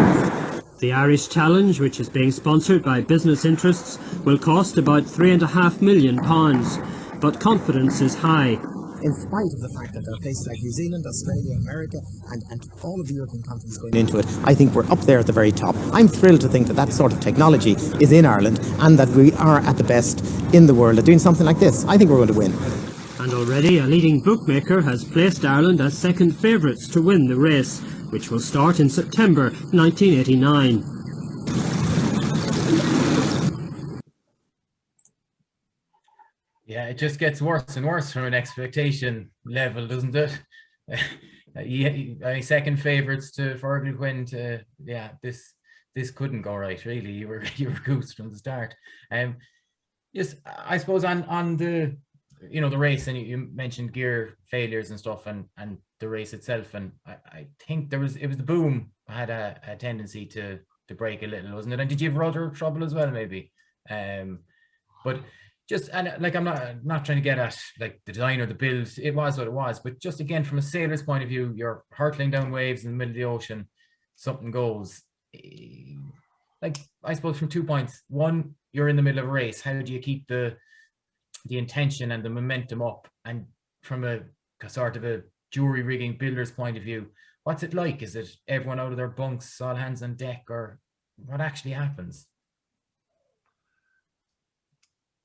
Speaker 13: The Irish Challenge, which is being sponsored by business interests, will cost about £3.5 million, but confidence is high.
Speaker 15: In spite of the fact that there are places like New Zealand, Australia, America, and all of the European countries going into it, I think we're up there at the very top. I'm thrilled to think that that sort of technology is in Ireland and that we are at the best in the world at doing something like this. I think we're going to win.
Speaker 13: And already a leading bookmaker has placed Ireland as second favourites to win the race, which will start in September 1989.
Speaker 6: Yeah, it just gets worse and worse from an expectation level, doesn't it? Second favourites for Fergal Quinn to, yeah, this couldn't go right, really. You were goosed from the start. Yes, I suppose on the the race, and you mentioned gear failures and stuff, and the race itself, and I think it was the boom had a tendency to break a little, wasn't it? And did you have rudder trouble as well, maybe? But just, and like, I'm not trying to get at like the design or the build, it was what it was, but just again from a sailor's point of view, you're hurtling down waves in the middle of the ocean, something goes. Like, I suppose from 2 points. One, you're in the middle of a race. How do you keep the intention and the momentum up? And from a sort of a jury rigging builder's point of view, what's it like? Is it everyone out of their bunks, all hands on deck, or what actually happens?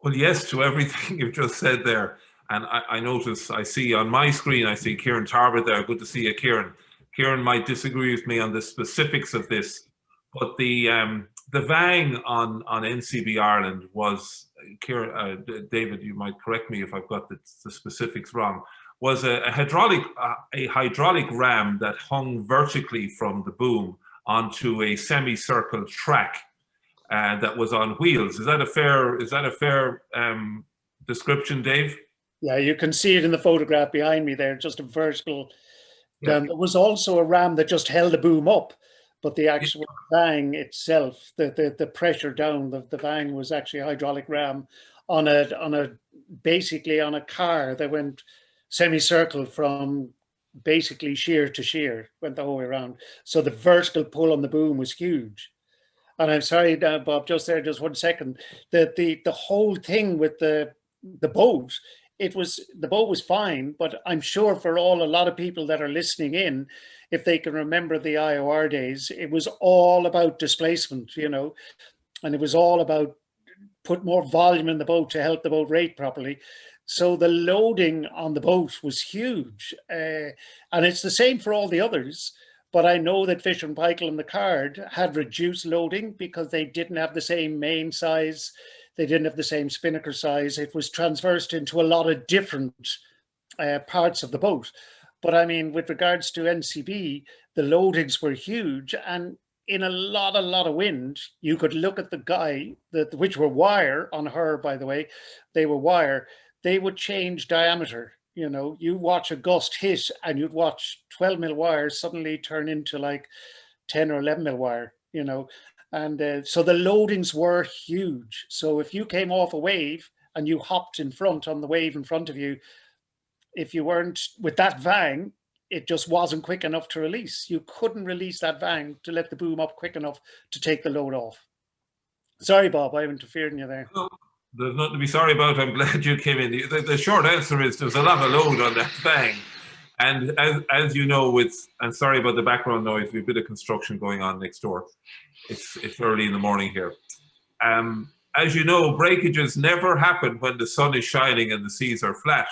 Speaker 7: Well, yes, to everything you've just said there. And I notice, I see on my screen, I see Kieran Tarbert there. Good to see you, Kieran. Kieran might disagree with me on the specifics of this, but the Vang on NCB Ireland was, Kieran, David, you might correct me if I've got the specifics wrong, was a hydraulic ram that hung vertically from the boom onto a semicircle track that was on wheels. Is that a fair description, Dave?
Speaker 5: Yeah, you can see it in the photograph behind me there, just a vertical. There was also a ram that just held the boom up, but the actual Vang itself, the pressure down, the Vang was actually a hydraulic ram basically on a car that went semicircle from basically sheer to sheer, went the whole way around. So the vertical pull on the boom was huge. And I'm sorry, Bob, just 1 second. The whole thing with the boat, the boat was fine, but I'm sure for a lot of people that are listening in, if they can remember the IOR days, it was all about displacement, and it was all about put more volume in the boat to help the boat rate properly. So the loading on the boat was huge, and it's the same for all the others. But I know that Fisher and Paykel and the Card had reduced loading because they didn't have the same main size. They didn't have the same spinnaker size. It was transversed into a lot of different parts of the boat. But I mean, with regards to NCB, the loadings were huge. And in a lot of wind, you could look at the guy, which were wire on her, by the way, they were wire. They would change diameter. You watch a gust hit and you'd watch 12 mil wires suddenly turn into like 10 or 11 mil wire, and so the loadings were huge. So if you came off a wave and you hopped in front on the wave in front of you, if you weren't with that Vang, it just wasn't quick enough to release. You couldn't release that Vang to let the boom up quick enough to take the load off. Sorry, Bob, I interfered in you there.
Speaker 7: No. There's nothing to be sorry about. I'm glad you came in. The short answer is there's a lot of load on that Vang. And as you know, and sorry about the background noise, we have a bit of construction going on next door. It's early in the morning here. As you know, breakages never happen when the sun is shining and the seas are flat,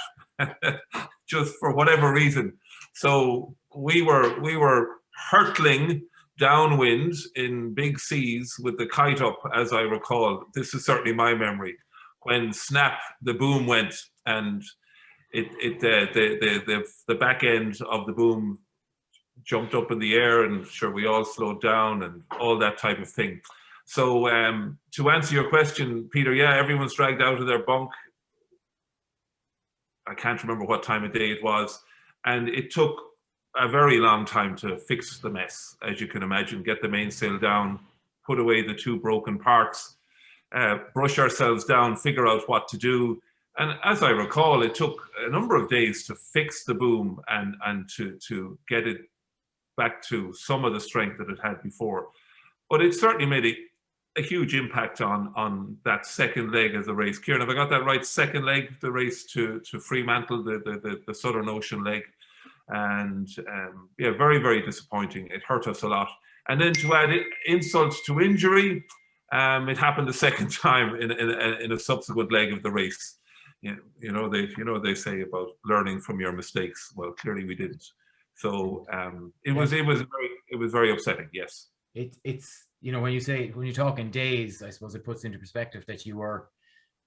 Speaker 7: just for whatever reason. So we were hurtling downwind in big seas with the kite up, as I recall. This is certainly my memory. When snap, the boom went, and the back end of the boom jumped up in the air, and sure, we all slowed down and all that type of thing. So to answer your question, Peter, yeah, everyone's dragged out of their bunk. I can't remember what time of day it was, and it took a very long time to fix the mess, as you can imagine. Get the mainsail down, put away the 2 broken parts, brush ourselves down, figure out what to do. And as I recall, it took a number of days to fix the boom and to get it back to some of the strength that it had before. but it certainly made a huge impact on that second leg of the race. Kieran, have I got that right? Second leg of the race to Fremantle, the Southern Ocean leg. And yeah, very, very disappointing. It hurt us a lot. And then to add insult to injury, it happened a second time in a subsequent leg of the race. You know they say about learning from your mistakes. Well, clearly we didn't. So it was very upsetting. Yes.
Speaker 6: It's when you're talking days, I suppose it puts into perspective that you were,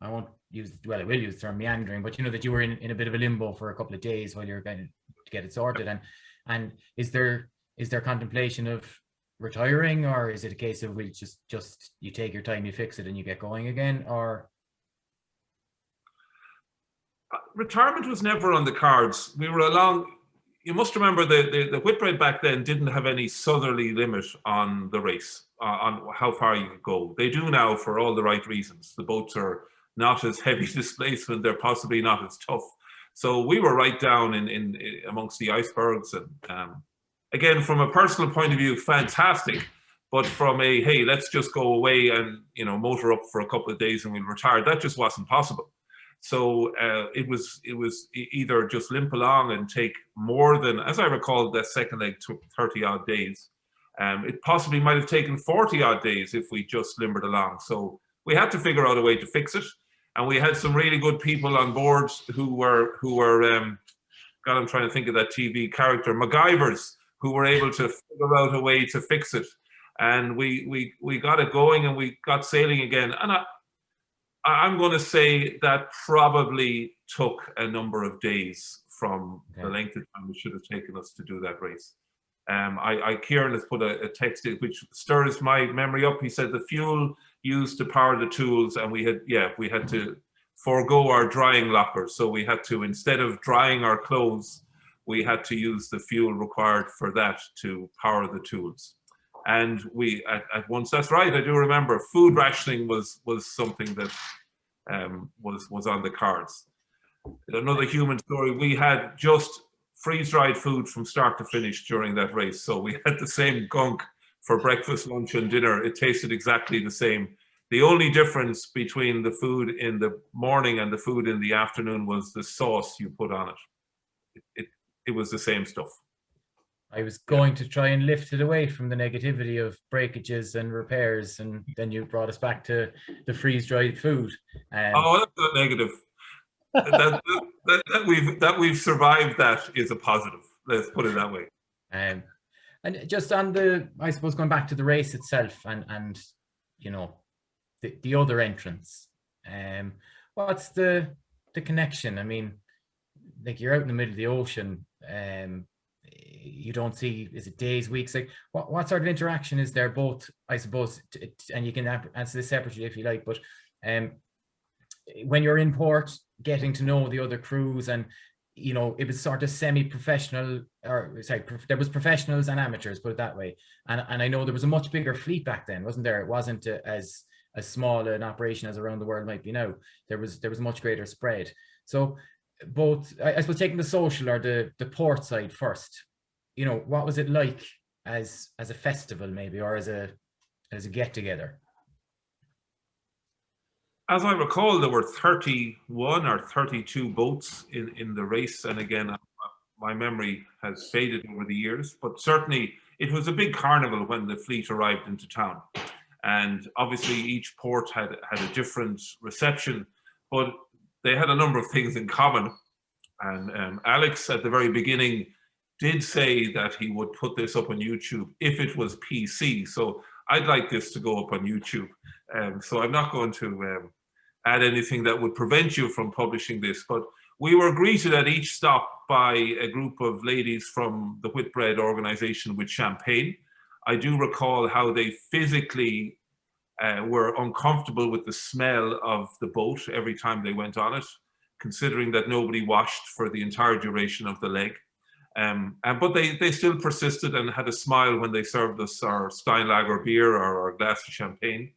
Speaker 6: I will use the term meandering, but that you were in a bit of a limbo for a couple of days while you're going to get it sorted. And is there contemplation of retiring, or is it a case of just you take your time, you fix it, and you get going again? Or
Speaker 7: retirement was never on the cards. We were along. You must remember the Whitbread back then didn't have any southerly limit on the race, on how far you could go. They do now for all the right reasons. The boats are not as heavy displacement, they're possibly not as tough. So we were right down in amongst the icebergs. And again, from a personal point of view, fantastic. But from a, hey, let's just go away and motor up for a couple of days and we'll retire, that just wasn't possible. So it was either just limp along and take more than, as I recall, that second leg took 30 odd days. It possibly might have taken 40 odd days if we just limbered along. So we had to figure out a way to fix it. And we had some really good people on board who were God, I'm trying to think of that TV character, MacGyvers, who were able to figure out a way to fix it. And we got it going and we got sailing again. And I'm going to say that probably took a number of days from the length of time it should have taken us to do that race. Kieran has put a text in which stirs my memory up. He said the fuel used to power the tools, and we had to forego our drying lockers. So we had to, instead of drying our clothes, we had to use the fuel required for that to power the tools. And we at once, that's right, I do remember, food rationing was something that was on the cards. Another human story, we had just freeze-dried food from start to finish during that race. So we had the same gunk for breakfast, lunch and dinner. It tasted exactly the same. The only difference between the food in the morning and the food in the afternoon was the sauce you put on it. It was the same stuff.
Speaker 6: I was going to try and lift it away from the negativity of breakages and repairs, and then you brought us back to the freeze-dried food.
Speaker 7: Oh, that's not negative. that we've survived that is a positive. Let's put it that way.
Speaker 6: And just on I suppose going back to the race itself and the other entrants. What's the connection? I mean, like, you're out in the middle of the ocean. You don't see, is it days, weeks? Like, what sort of interaction is there? Both, I suppose, and you can answer this separately if you like, but when you're in port, getting to know the other crews, and it was sort of semi-professional, or sorry, there was professionals and amateurs, put it that way. And I know there was a much bigger fleet back then, wasn't there? It wasn't as small an operation as around the world might be now. There was much greater spread. So both, I suppose, taking the social or the port side first, what was it like as a festival maybe, or as a get-together?
Speaker 7: As I recall, there were 31 or 32 boats in the race. And again, my memory has faded over the years, but certainly it was a big carnival when the fleet arrived into town. And obviously each port had a different reception, but they had a number of things in common. And Alex at the very beginning did say that he would put this up on YouTube if it was PC. So I'd like this to go up on YouTube. So I'm not going to add anything that would prevent you from publishing this, but we were greeted at each stop by a group of ladies from the Whitbread organization with champagne. I do recall how they physically were uncomfortable with the smell of the boat every time they went on it, considering that nobody washed for the entire duration of the leg. But they still persisted and had a smile when they served us our Steinlager beer or our glass of champagne.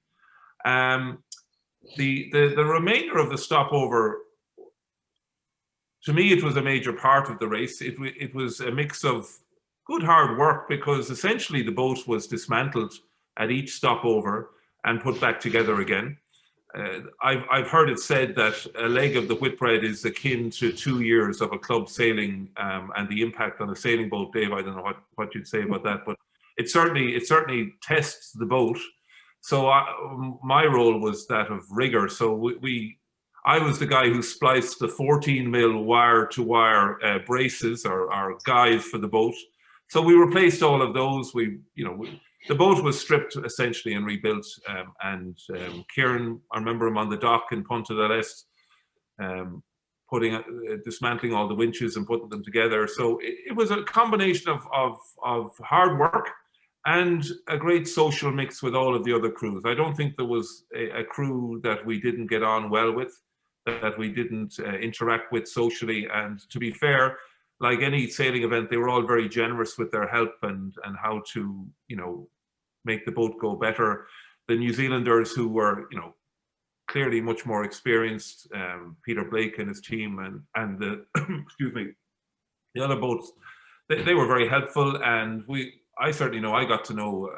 Speaker 7: The remainder of the stopover, to me, it was a major part of the race. It was a mix of good hard work, because essentially the boat was dismantled at each stopover and put back together again. I've heard it said that a leg of the Whitbread is akin to 2 years of a club sailing, and the impact on a sailing boat. Dave, I don't know what you'd say about that, but it certainly tests the boat. So my role was that of rigor. So I was the guy who spliced the 14 mil wire-to-wire braces or guides for the boat. So we replaced all of those. The boat was stripped essentially and rebuilt. Kieran, I remember him on the dock in Punta del Este, dismantling all the winches and putting them together. So it was a combination of hard work and a great social mix with all of the other crews. I don't think there was a crew that we didn't get on well with, that we didn't interact with socially. And to be fair, like any sailing event, they were all very generous with their help and how to, make the boat go better. The New Zealanders who were, clearly much more experienced, Peter Blake and his team and the, excuse me, the other boats, they were very helpful. And I certainly know I got to know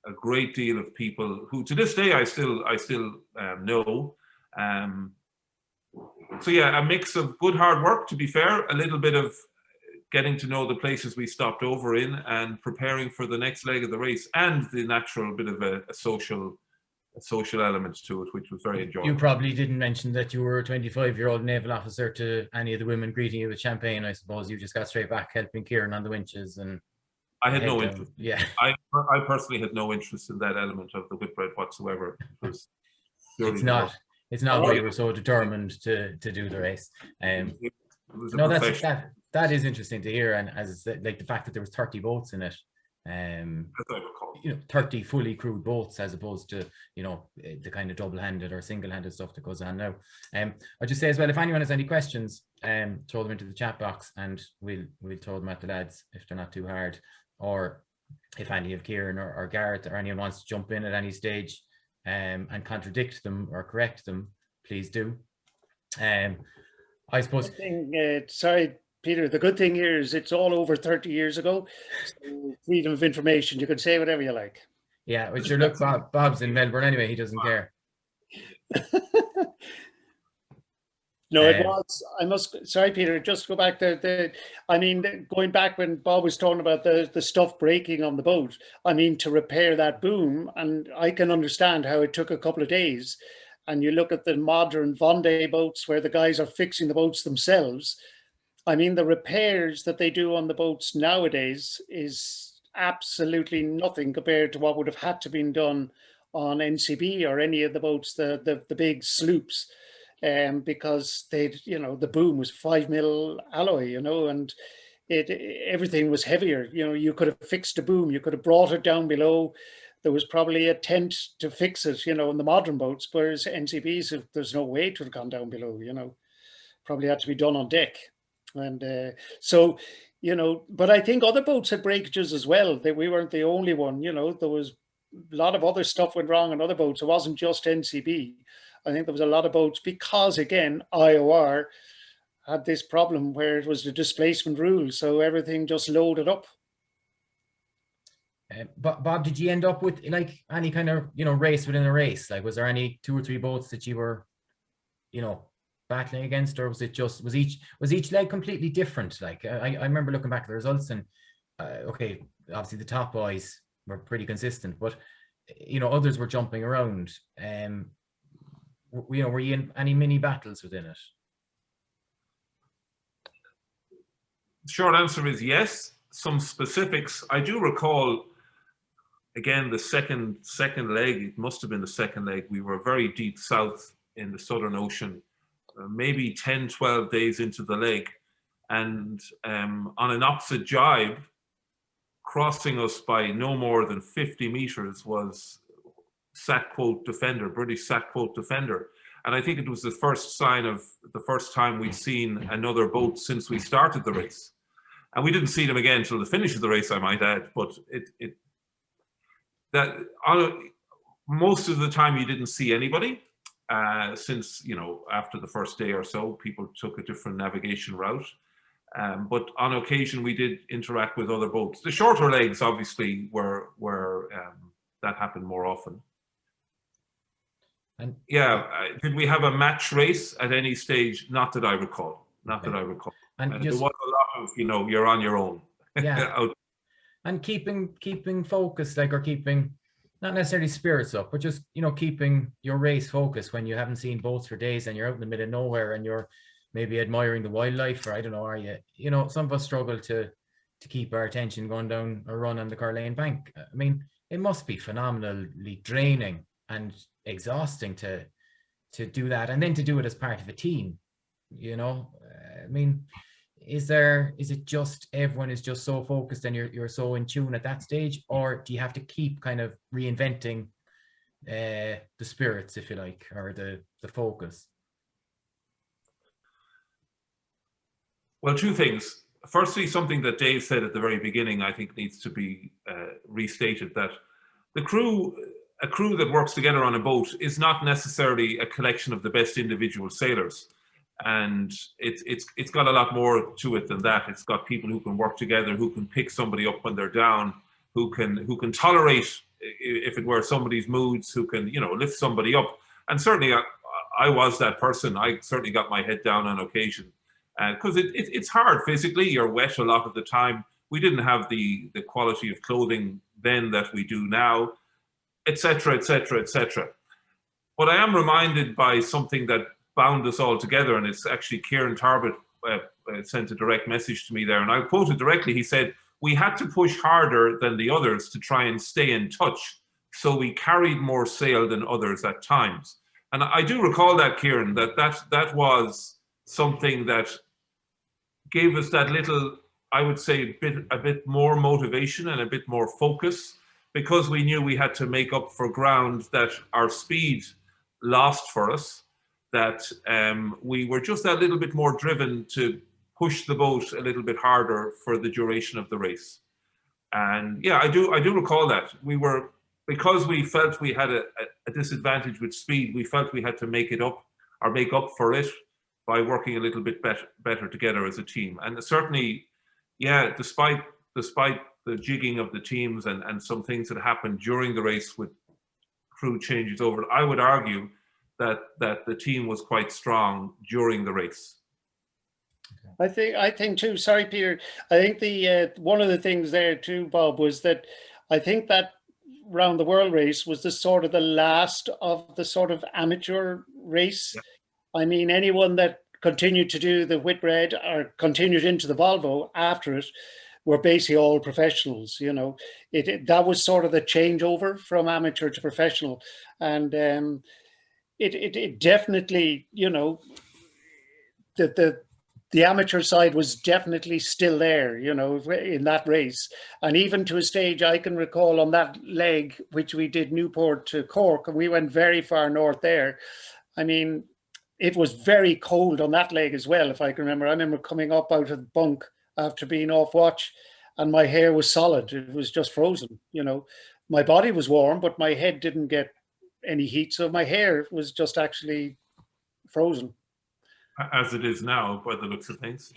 Speaker 7: a great deal of people who to this day I still know. So yeah, a mix of good hard work, to be fair, a little bit of getting to know the places we stopped over in and preparing for the next leg of the race, and the natural bit of a social element to it, which was very enjoyable.
Speaker 6: You probably didn't mention that you were a 25-year-old naval officer to any of the women greeting you with champagne. I suppose you just got straight back helping Kieran on the winches. And
Speaker 7: I had no interest.
Speaker 6: Yeah,
Speaker 7: I personally had no interest in that element of the Whitbread whatsoever.
Speaker 6: It's not why you were so determined to do the race. No, that is interesting to hear, and as like the fact that there was 30 boats in it, 30 fully crewed boats, as opposed to the kind of double-handed or single-handed stuff that goes on now. I'll just say as well, if anyone has any questions, throw them into the chat box, and we'll throw them at the lads if they're not too hard. Or if any of Kieran or Gareth or anyone wants to jump in at any stage and contradict them or correct them, please do. I suppose.
Speaker 5: Sorry, Peter, the good thing here is it's all over 30 years ago. So freedom of information, you can say whatever you like.
Speaker 6: Yeah, well, sure, look, Bob's in Melbourne anyway, he doesn't care.
Speaker 5: No, it was. Sorry, Peter, just go back going back when Bob was talking about the stuff breaking on the boat, to repair that boom, and I can understand how it took a couple of days. And you look at the modern Vendée boats where the guys are fixing the boats themselves. The repairs that they do on the boats nowadays is absolutely nothing compared to what would have had to been done on NCB or any of the boats, the big sloops, because the boom was 5 mil alloy, and everything was heavier. You could have fixed the boom, you could have brought it down below. There was probably a tent to fix it, in the modern boats, whereas NCBs, there's no way to have gone down below, probably had to be done on deck. And but I think other boats had breakages as well. We weren't the only one, there was a lot of other stuff went wrong on other boats. It wasn't just NCB. I think there was a lot of boats because, again, IOR had this problem where it was the displacement rule. So everything just loaded up.
Speaker 6: But Bob, did you end up with like any kind of race within a race? Like, was there any 2 or 3 boats that you were battling against, or was it just was each leg completely different? Like I remember looking back at the results, and okay, obviously the top boys were pretty consistent, but others were jumping around. Were you in any mini battles within it?
Speaker 7: The short answer is yes. Some specifics I do recall. Again, the second leg, it must have been the second leg. We were very deep south in the Southern Ocean, maybe 10, 12 days into the leg. And on an opposite jibe, crossing us by no more than 50 meters was Sat-Quote Defender, British Sat-Quote Defender. And I think it was the first sign of the first time we'd seen another boat since we started the race. And we didn't see them again until the finish of the race, I might add. But most of the time you didn't see anybody, since after the first day or so people took a different navigation route, but on occasion we did interact with other boats. The shorter legs obviously were that happen more often.
Speaker 6: And
Speaker 7: yeah, did we have a match race at any stage? Not that I recall. Not that I recall.
Speaker 6: And
Speaker 7: there was a lot of, you know, you're on your own.
Speaker 6: Yeah. And keeping focus, like, or keeping not necessarily spirits up, but just, you know, keeping your race focused when you haven't seen boats for days and you're out in the middle of nowhere and you're maybe admiring the wildlife, or I don't know, are you? You know, some of us struggle to keep our attention going down a run on the Carlane Bank. I mean, it must be phenomenally draining and exhausting to do that, and then to do it as part of a team. You know, I mean, is it just everyone is just so focused and you're so in tune at that stage, or do you have to keep kind of reinventing the spirits, if you like, or the focus?
Speaker 7: Well, two things. Firstly, something that Dave said at the very beginning, I think needs to be restated, that a crew that works together on a boat is not necessarily a collection of the best individual sailors. And it's got a lot more to it than that. It's got people who can work together, who can pick somebody up when they're down, who can tolerate, if it were, somebody's moods, who can, you know, lift somebody up. And certainly I was that person. I certainly got my head down on occasion, because it's hard physically. You're wet a lot of the time. We didn't have the quality of clothing then that we do now, etc., etc., etc. But I am reminded by something that bound us all together, and it's actually Kieran Tarbett sent a direct message to me there, and I'll quote it directly. He said, "We had to push harder than the others to try and stay in touch, so we carried more sail than others at times." And I do recall that, Kieran, that was something that gave us that little, I would say, a bit more motivation and a bit more focus, because we knew we had to make up for ground that our speed lost for us, that we were just a little bit more driven to push the boat a little bit harder for the duration of the race. And yeah, I do recall that. We were, because we felt we had a disadvantage with speed, we felt we had to make it up, or make up for it, by working a little bit better together as a team. And certainly, yeah, despite the jigging of the teams and some things that happened during the race with crew changes over, I would argue that the team was quite strong during the race.
Speaker 5: I think too, sorry Peter, I think the one of the things there too, Bob, was that I think that round the world race was the sort of the last of the sort of amateur race. Yeah. I mean, anyone that continued to do the Whitbread or continued into the Volvo after it were basically all professionals. You know, that was sort of the changeover from amateur to professional, and it definitely, you know, the amateur side was definitely still there, you know, in that race. And even to a stage, I can recall on that leg, which we did Newport to Cork, and we went very far north there. I mean, it was very cold on that leg as well, if I can remember. I remember coming up out of the bunk after being off watch, and my hair was solid. It was just frozen, you know. My body was warm, but my head didn't get any heat. So my hair was just actually frozen.
Speaker 7: As it is now, by the looks of things.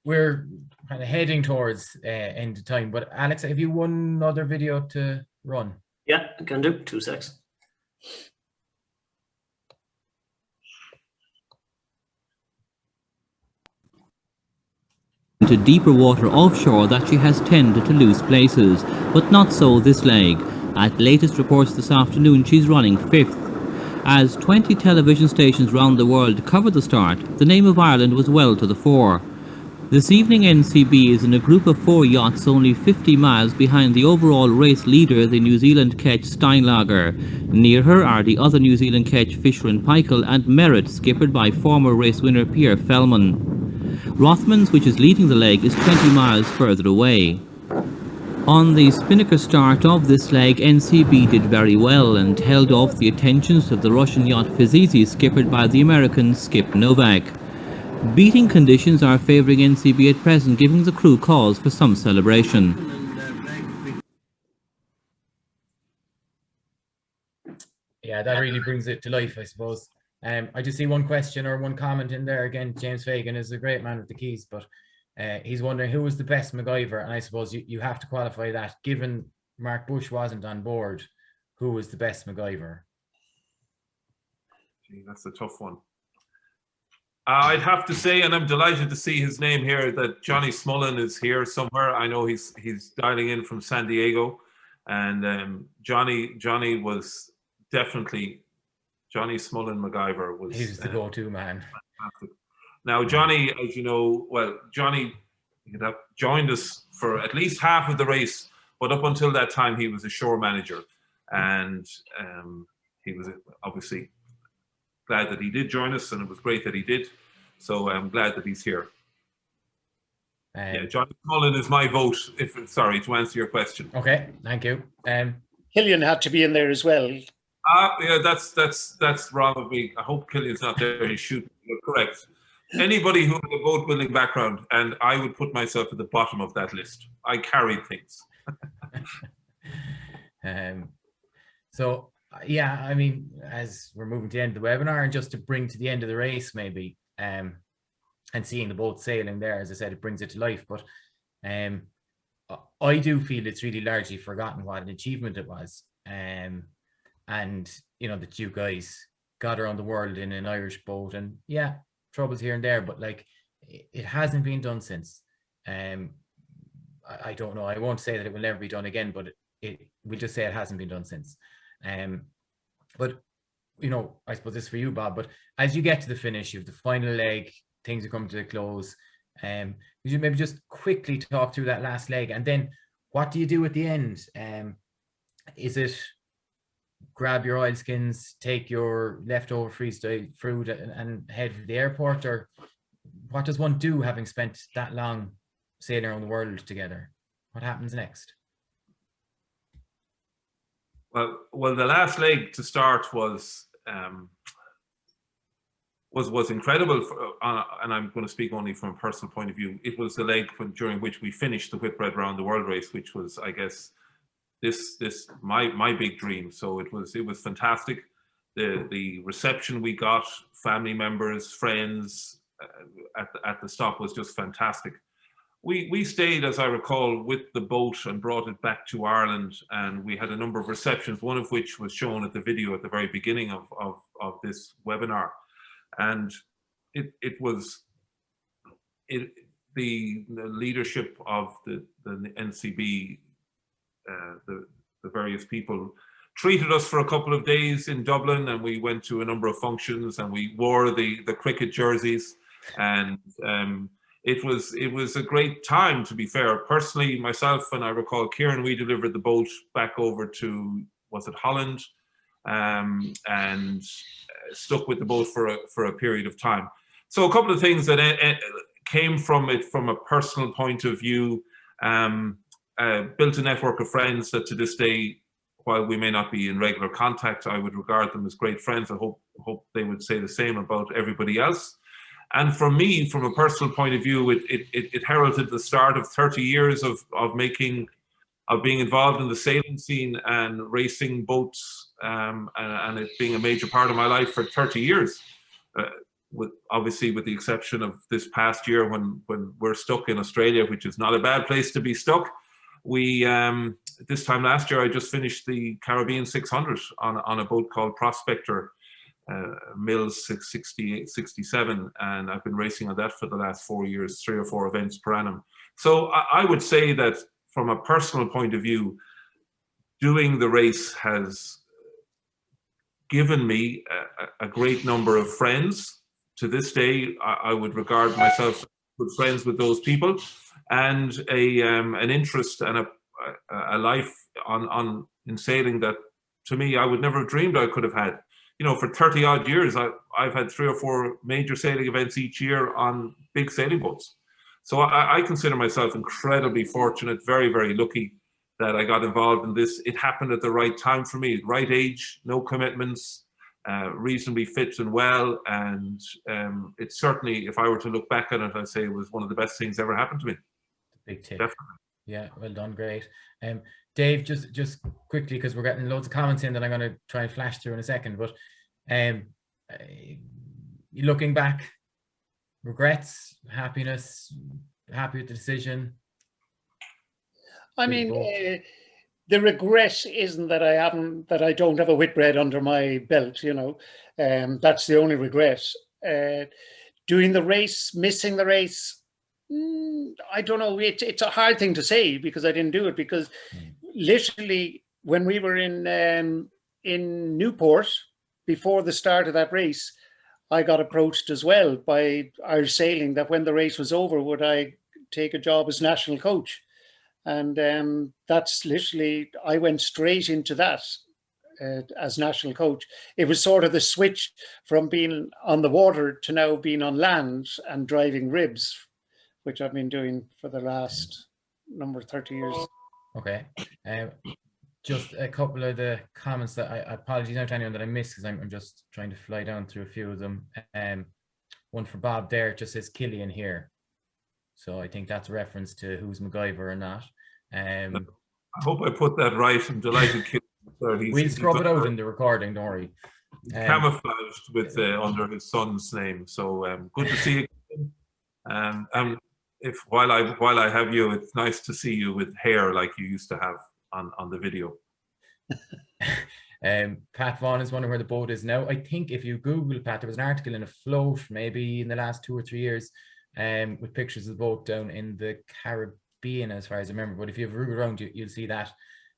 Speaker 6: We're kind of heading towards end of time, but Alex, have you one other video to run?
Speaker 12: Yeah, I can do. 2 seconds.
Speaker 8: To deeper water offshore that she has tended to lose places, but not so this leg. At latest reports this afternoon, she's running 5th. As 20 television stations round the world covered the start, the name of Ireland was well to the fore. This evening NCB is in a group of 4 yachts only 50 miles behind the overall race leader, the New Zealand ketch Steinlager. Near her are the other New Zealand ketch Fisher and Paykel and Merit, skippered by former race winner Pierre Fellman. Rothmans, which is leading the leg, is 20 miles further away. On the spinnaker start of this leg, NCB did very well and held off the attentions of the Russian yacht Fizizi, skippered by the American Skip Novak. Beating conditions are favouring NCB at present, giving the crew cause for some celebration.
Speaker 6: Yeah, that really brings it to life, I suppose. I just see one question or one comment in there. Again, James Fagan is a great man with the keys, but He's wondering who was the best MacGyver, and I suppose you have to qualify that. Given Mark Bush wasn't on board, who was the best MacGyver?
Speaker 7: Gee, that's a tough one. I'd have to say, and I'm delighted to see his name here, that Johnny Smullen is here somewhere. I know he's dialing in from San Diego, and Johnny was definitely, Johnny Smullen MacGyver was.
Speaker 6: He's the go-to man.
Speaker 7: Fantastic. Now, Johnny, as you know, well, Johnny joined us for at least half of the race, but up until that time, he was a shore manager, and he was obviously glad that he did join us, and it was great that he did. So I'm glad that he's here. Yeah, Johnny Smullen is my vote. To answer your question.
Speaker 6: Okay, thank you.
Speaker 5: Killian had to be in there as well.
Speaker 7: Yeah, that's wrong of me. I hope Killian's not there. He's shooting. You're correct. Anybody who has a boat building background, and I would put myself at the bottom of that list. I carried things.
Speaker 6: So yeah, I mean, as we're moving to the end of the webinar, and just to bring to the end of the race, maybe, and seeing the boat sailing there, as I said, it brings it to life. But I do feel it's really largely forgotten what an achievement it was, and you know, that you guys got around the world in an Irish boat, and yeah, troubles here and there, but like, it hasn't been done since. I don't know. I won't say that it will never be done again, but we'll just say it hasn't been done since. But you know, I suppose this is for you, Bob, but as you get to the finish, you have the final leg, things are coming to the close. Could you maybe just quickly talk through that last leg, and then what do you do at the end? Is it grab your oilskins, take your leftover freeze-dried fruit and head for the airport, or what does one do having spent that long sailing around the world together? What happens next?
Speaker 7: Well, the last leg to start was incredible, and I'm going to speak only from a personal point of view. It was the leg during which we finished the Whitbread Round the World race, which was, I guess, my big dream. So it was fantastic. The reception we got, family members, friends at the stop was just fantastic. We stayed, as I recall, with the boat and brought it back to Ireland, and we had a number of receptions, one of which was shown at the video at the very beginning of this webinar. And the leadership of the NCB, the various people, treated us for a couple of days in Dublin, and we went to a number of functions, and we wore the cricket jerseys, and it was a great time, to be fair. Personally, myself and I recall Kieran, we delivered the boat back over to, was it Holland, and stuck with the boat for a period of time. So a couple of things that came from it from a personal point of view. Built a network of friends that to this day, while we may not be in regular contact, I would regard them as great friends. I hope they would say the same about everybody else. And for me, from a personal point of view, it heralded the start of 30 years of being involved in the sailing scene and racing boats, and it being a major part of my life for 30 years. Obviously with the exception of this past year when we're stuck in Australia, which is not a bad place to be stuck. We this time last year I just finished the Caribbean 600 on a boat called Prospector, Mills 67, and I've been racing on that for the last 4 years, 3 or 4 events per annum. So I would say that from a personal point of view, doing the race has given me a great number of friends. To this day, I would regard myself as good friends with those people, and an interest and a life in sailing that, to me, I would never have dreamed I could have had. You know, for 30 odd years, I've had 3 or 4 major sailing events each year on big sailing boats. So I consider myself incredibly fortunate, very, very lucky that I got involved in this. It happened at the right time for me, right age, no commitments, reasonably fit and well. And it's certainly, if I were to look back at it, I'd say it was one of the best things ever happened to me.
Speaker 6: Big tip.
Speaker 7: Definitely.
Speaker 6: Yeah, well done, great. Dave, just quickly, because we're getting loads of comments in that I'm going to try and flash through in a second, but looking back, regrets, happiness, happy with the decision?
Speaker 5: I mean, the regret isn't that I don't have a Whitbread under my belt, you know. That's the only regret. Doing the race, missing the race, I don't know. It's a hard thing to say because I didn't do it, because literally when we were in Newport before the start of that race, I got approached as well by Irish Sailing that when the race was over, would I take a job as national coach? And that's literally, I went straight into that as national coach. It was sort of the switch from being on the water to now being on land and driving ribs, which I've been doing for the last 30 years.
Speaker 6: Okay. Just a couple of the comments that I apologize now to anyone that I missed, because I'm just trying to fly down through a few of them. One for Bob there, just says Killian here. So I think that's a reference to who's MacGyver or not. I
Speaker 7: hope I put that right. I'm delighted.
Speaker 6: We'll scrub it out in the recording, don't worry.
Speaker 7: Camouflaged with under his son's name. So good to see you. And if while I have you, it's nice to see you with hair like you used to have on the video.
Speaker 6: Pat Vaughan is wondering where the boat is now. I think if you Google, Pat, there was an article in a float maybe in the last 2 or 3 years with pictures of the boat down in the Caribbean, as far as I remember. But if you have a route around, you'll see that.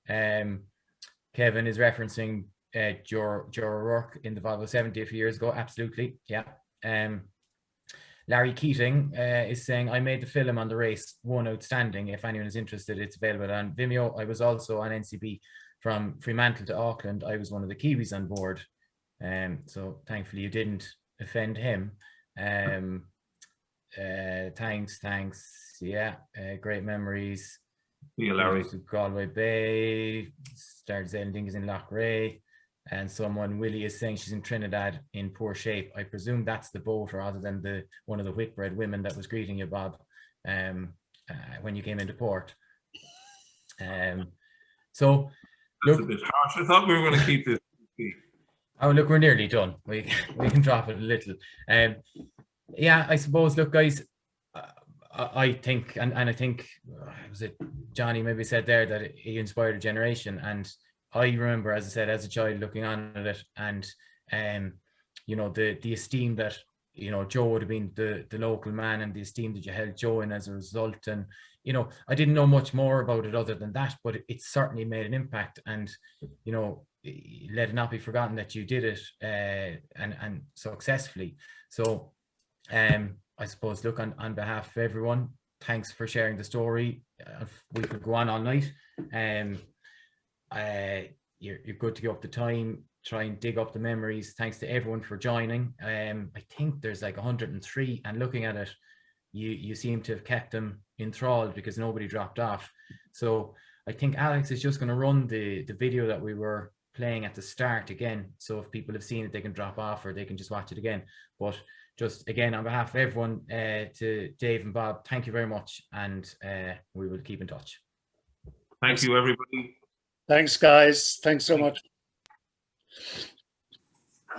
Speaker 6: Kevin is referencing Joe O'Rourke in the Volvo 70 a few years ago. Absolutely, yeah. Larry Keating is saying, I made the film on the race, one outstanding. If anyone is interested, it's available on Vimeo. I was also on NCB from Fremantle to Auckland. I was one of the Kiwis on board. So thankfully you didn't offend him. Thanks. Yeah, great memories.
Speaker 7: See you, Larry.
Speaker 6: Galway Bay, started sailing dinghies in Loch Ray. And someone, Willie, is saying she's in Trinidad in poor shape. I presume that's the boat rather than one of the Whitbread women that was greeting you, Bob, when you came into port. So
Speaker 7: that's a bit harsh. I thought we were going to keep this.
Speaker 6: Oh, look, we're nearly done. We can drop it a little. Yeah, I suppose, look, guys, I think, and I think, was it Johnny maybe said there that he inspired a generation, and I remember, as I said, as a child looking on at it, and you know, the esteem that, you know, Joe would have been the local man, and the esteem that you held Joe in as a result. And you know, I didn't know much more about it other than that, but it certainly made an impact. And you know, let it not be forgotten that you did it and successfully. So I suppose, look, on behalf of everyone, thanks for sharing the story. We could go on all night. You're good to go up the time, try and dig up the memories. Thanks to everyone for joining. I think there's like 103, and looking at it, you seem to have kept them enthralled because nobody dropped off. So I think Alex is just going to run the video that we were playing at the start again, so if people have seen it, they can drop off or they can just watch it again. But just again, on behalf of everyone, to Dave and Bob, thank you very much, and we will keep in touch.
Speaker 7: Thank you, everybody.
Speaker 5: Thanks, guys. Thanks so much.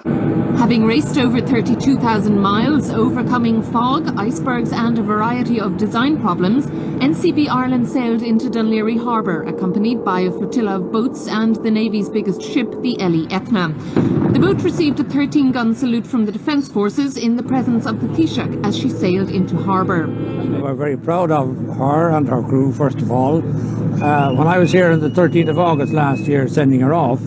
Speaker 1: Having raced over 32,000 miles, overcoming fog, icebergs and a variety of design problems, NCB Ireland sailed into Dunleary Harbour, accompanied by a flotilla of boats and the Navy's biggest ship, the Ellie Etna. The boat received a 13-gun salute from the Defence Forces in the presence of the Taoiseach as she sailed into harbour.
Speaker 2: We're very proud of her and her crew, first of all. When I was here on the 13th of August last year sending her off,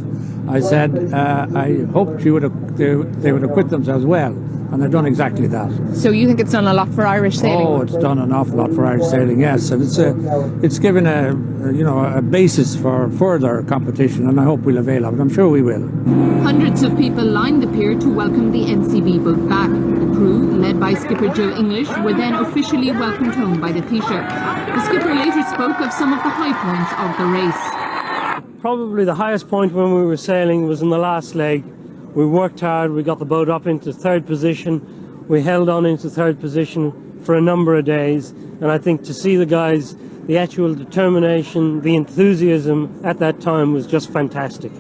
Speaker 2: I said I hoped they would have quit themselves well, and they've done exactly that.
Speaker 3: So you think it's done a lot for Irish sailing?
Speaker 2: Oh, it's done an awful lot for Irish sailing, yes, and it's given a basis for further competition, and I hope we'll avail of it. I'm sure we will.
Speaker 1: Hundreds of people lined the pier to welcome the NCB boat back. The crew, led by skipper Joe English, were then officially welcomed home by the Taoiseach. The skipper later spoke of some of the high points of the race.
Speaker 4: Probably the highest point when we were sailing was in the last leg. We worked hard, we got the boat up into third position, we held on into third position for a number of days, and I think to see the guys, the actual determination, the enthusiasm at that time was just fantastic.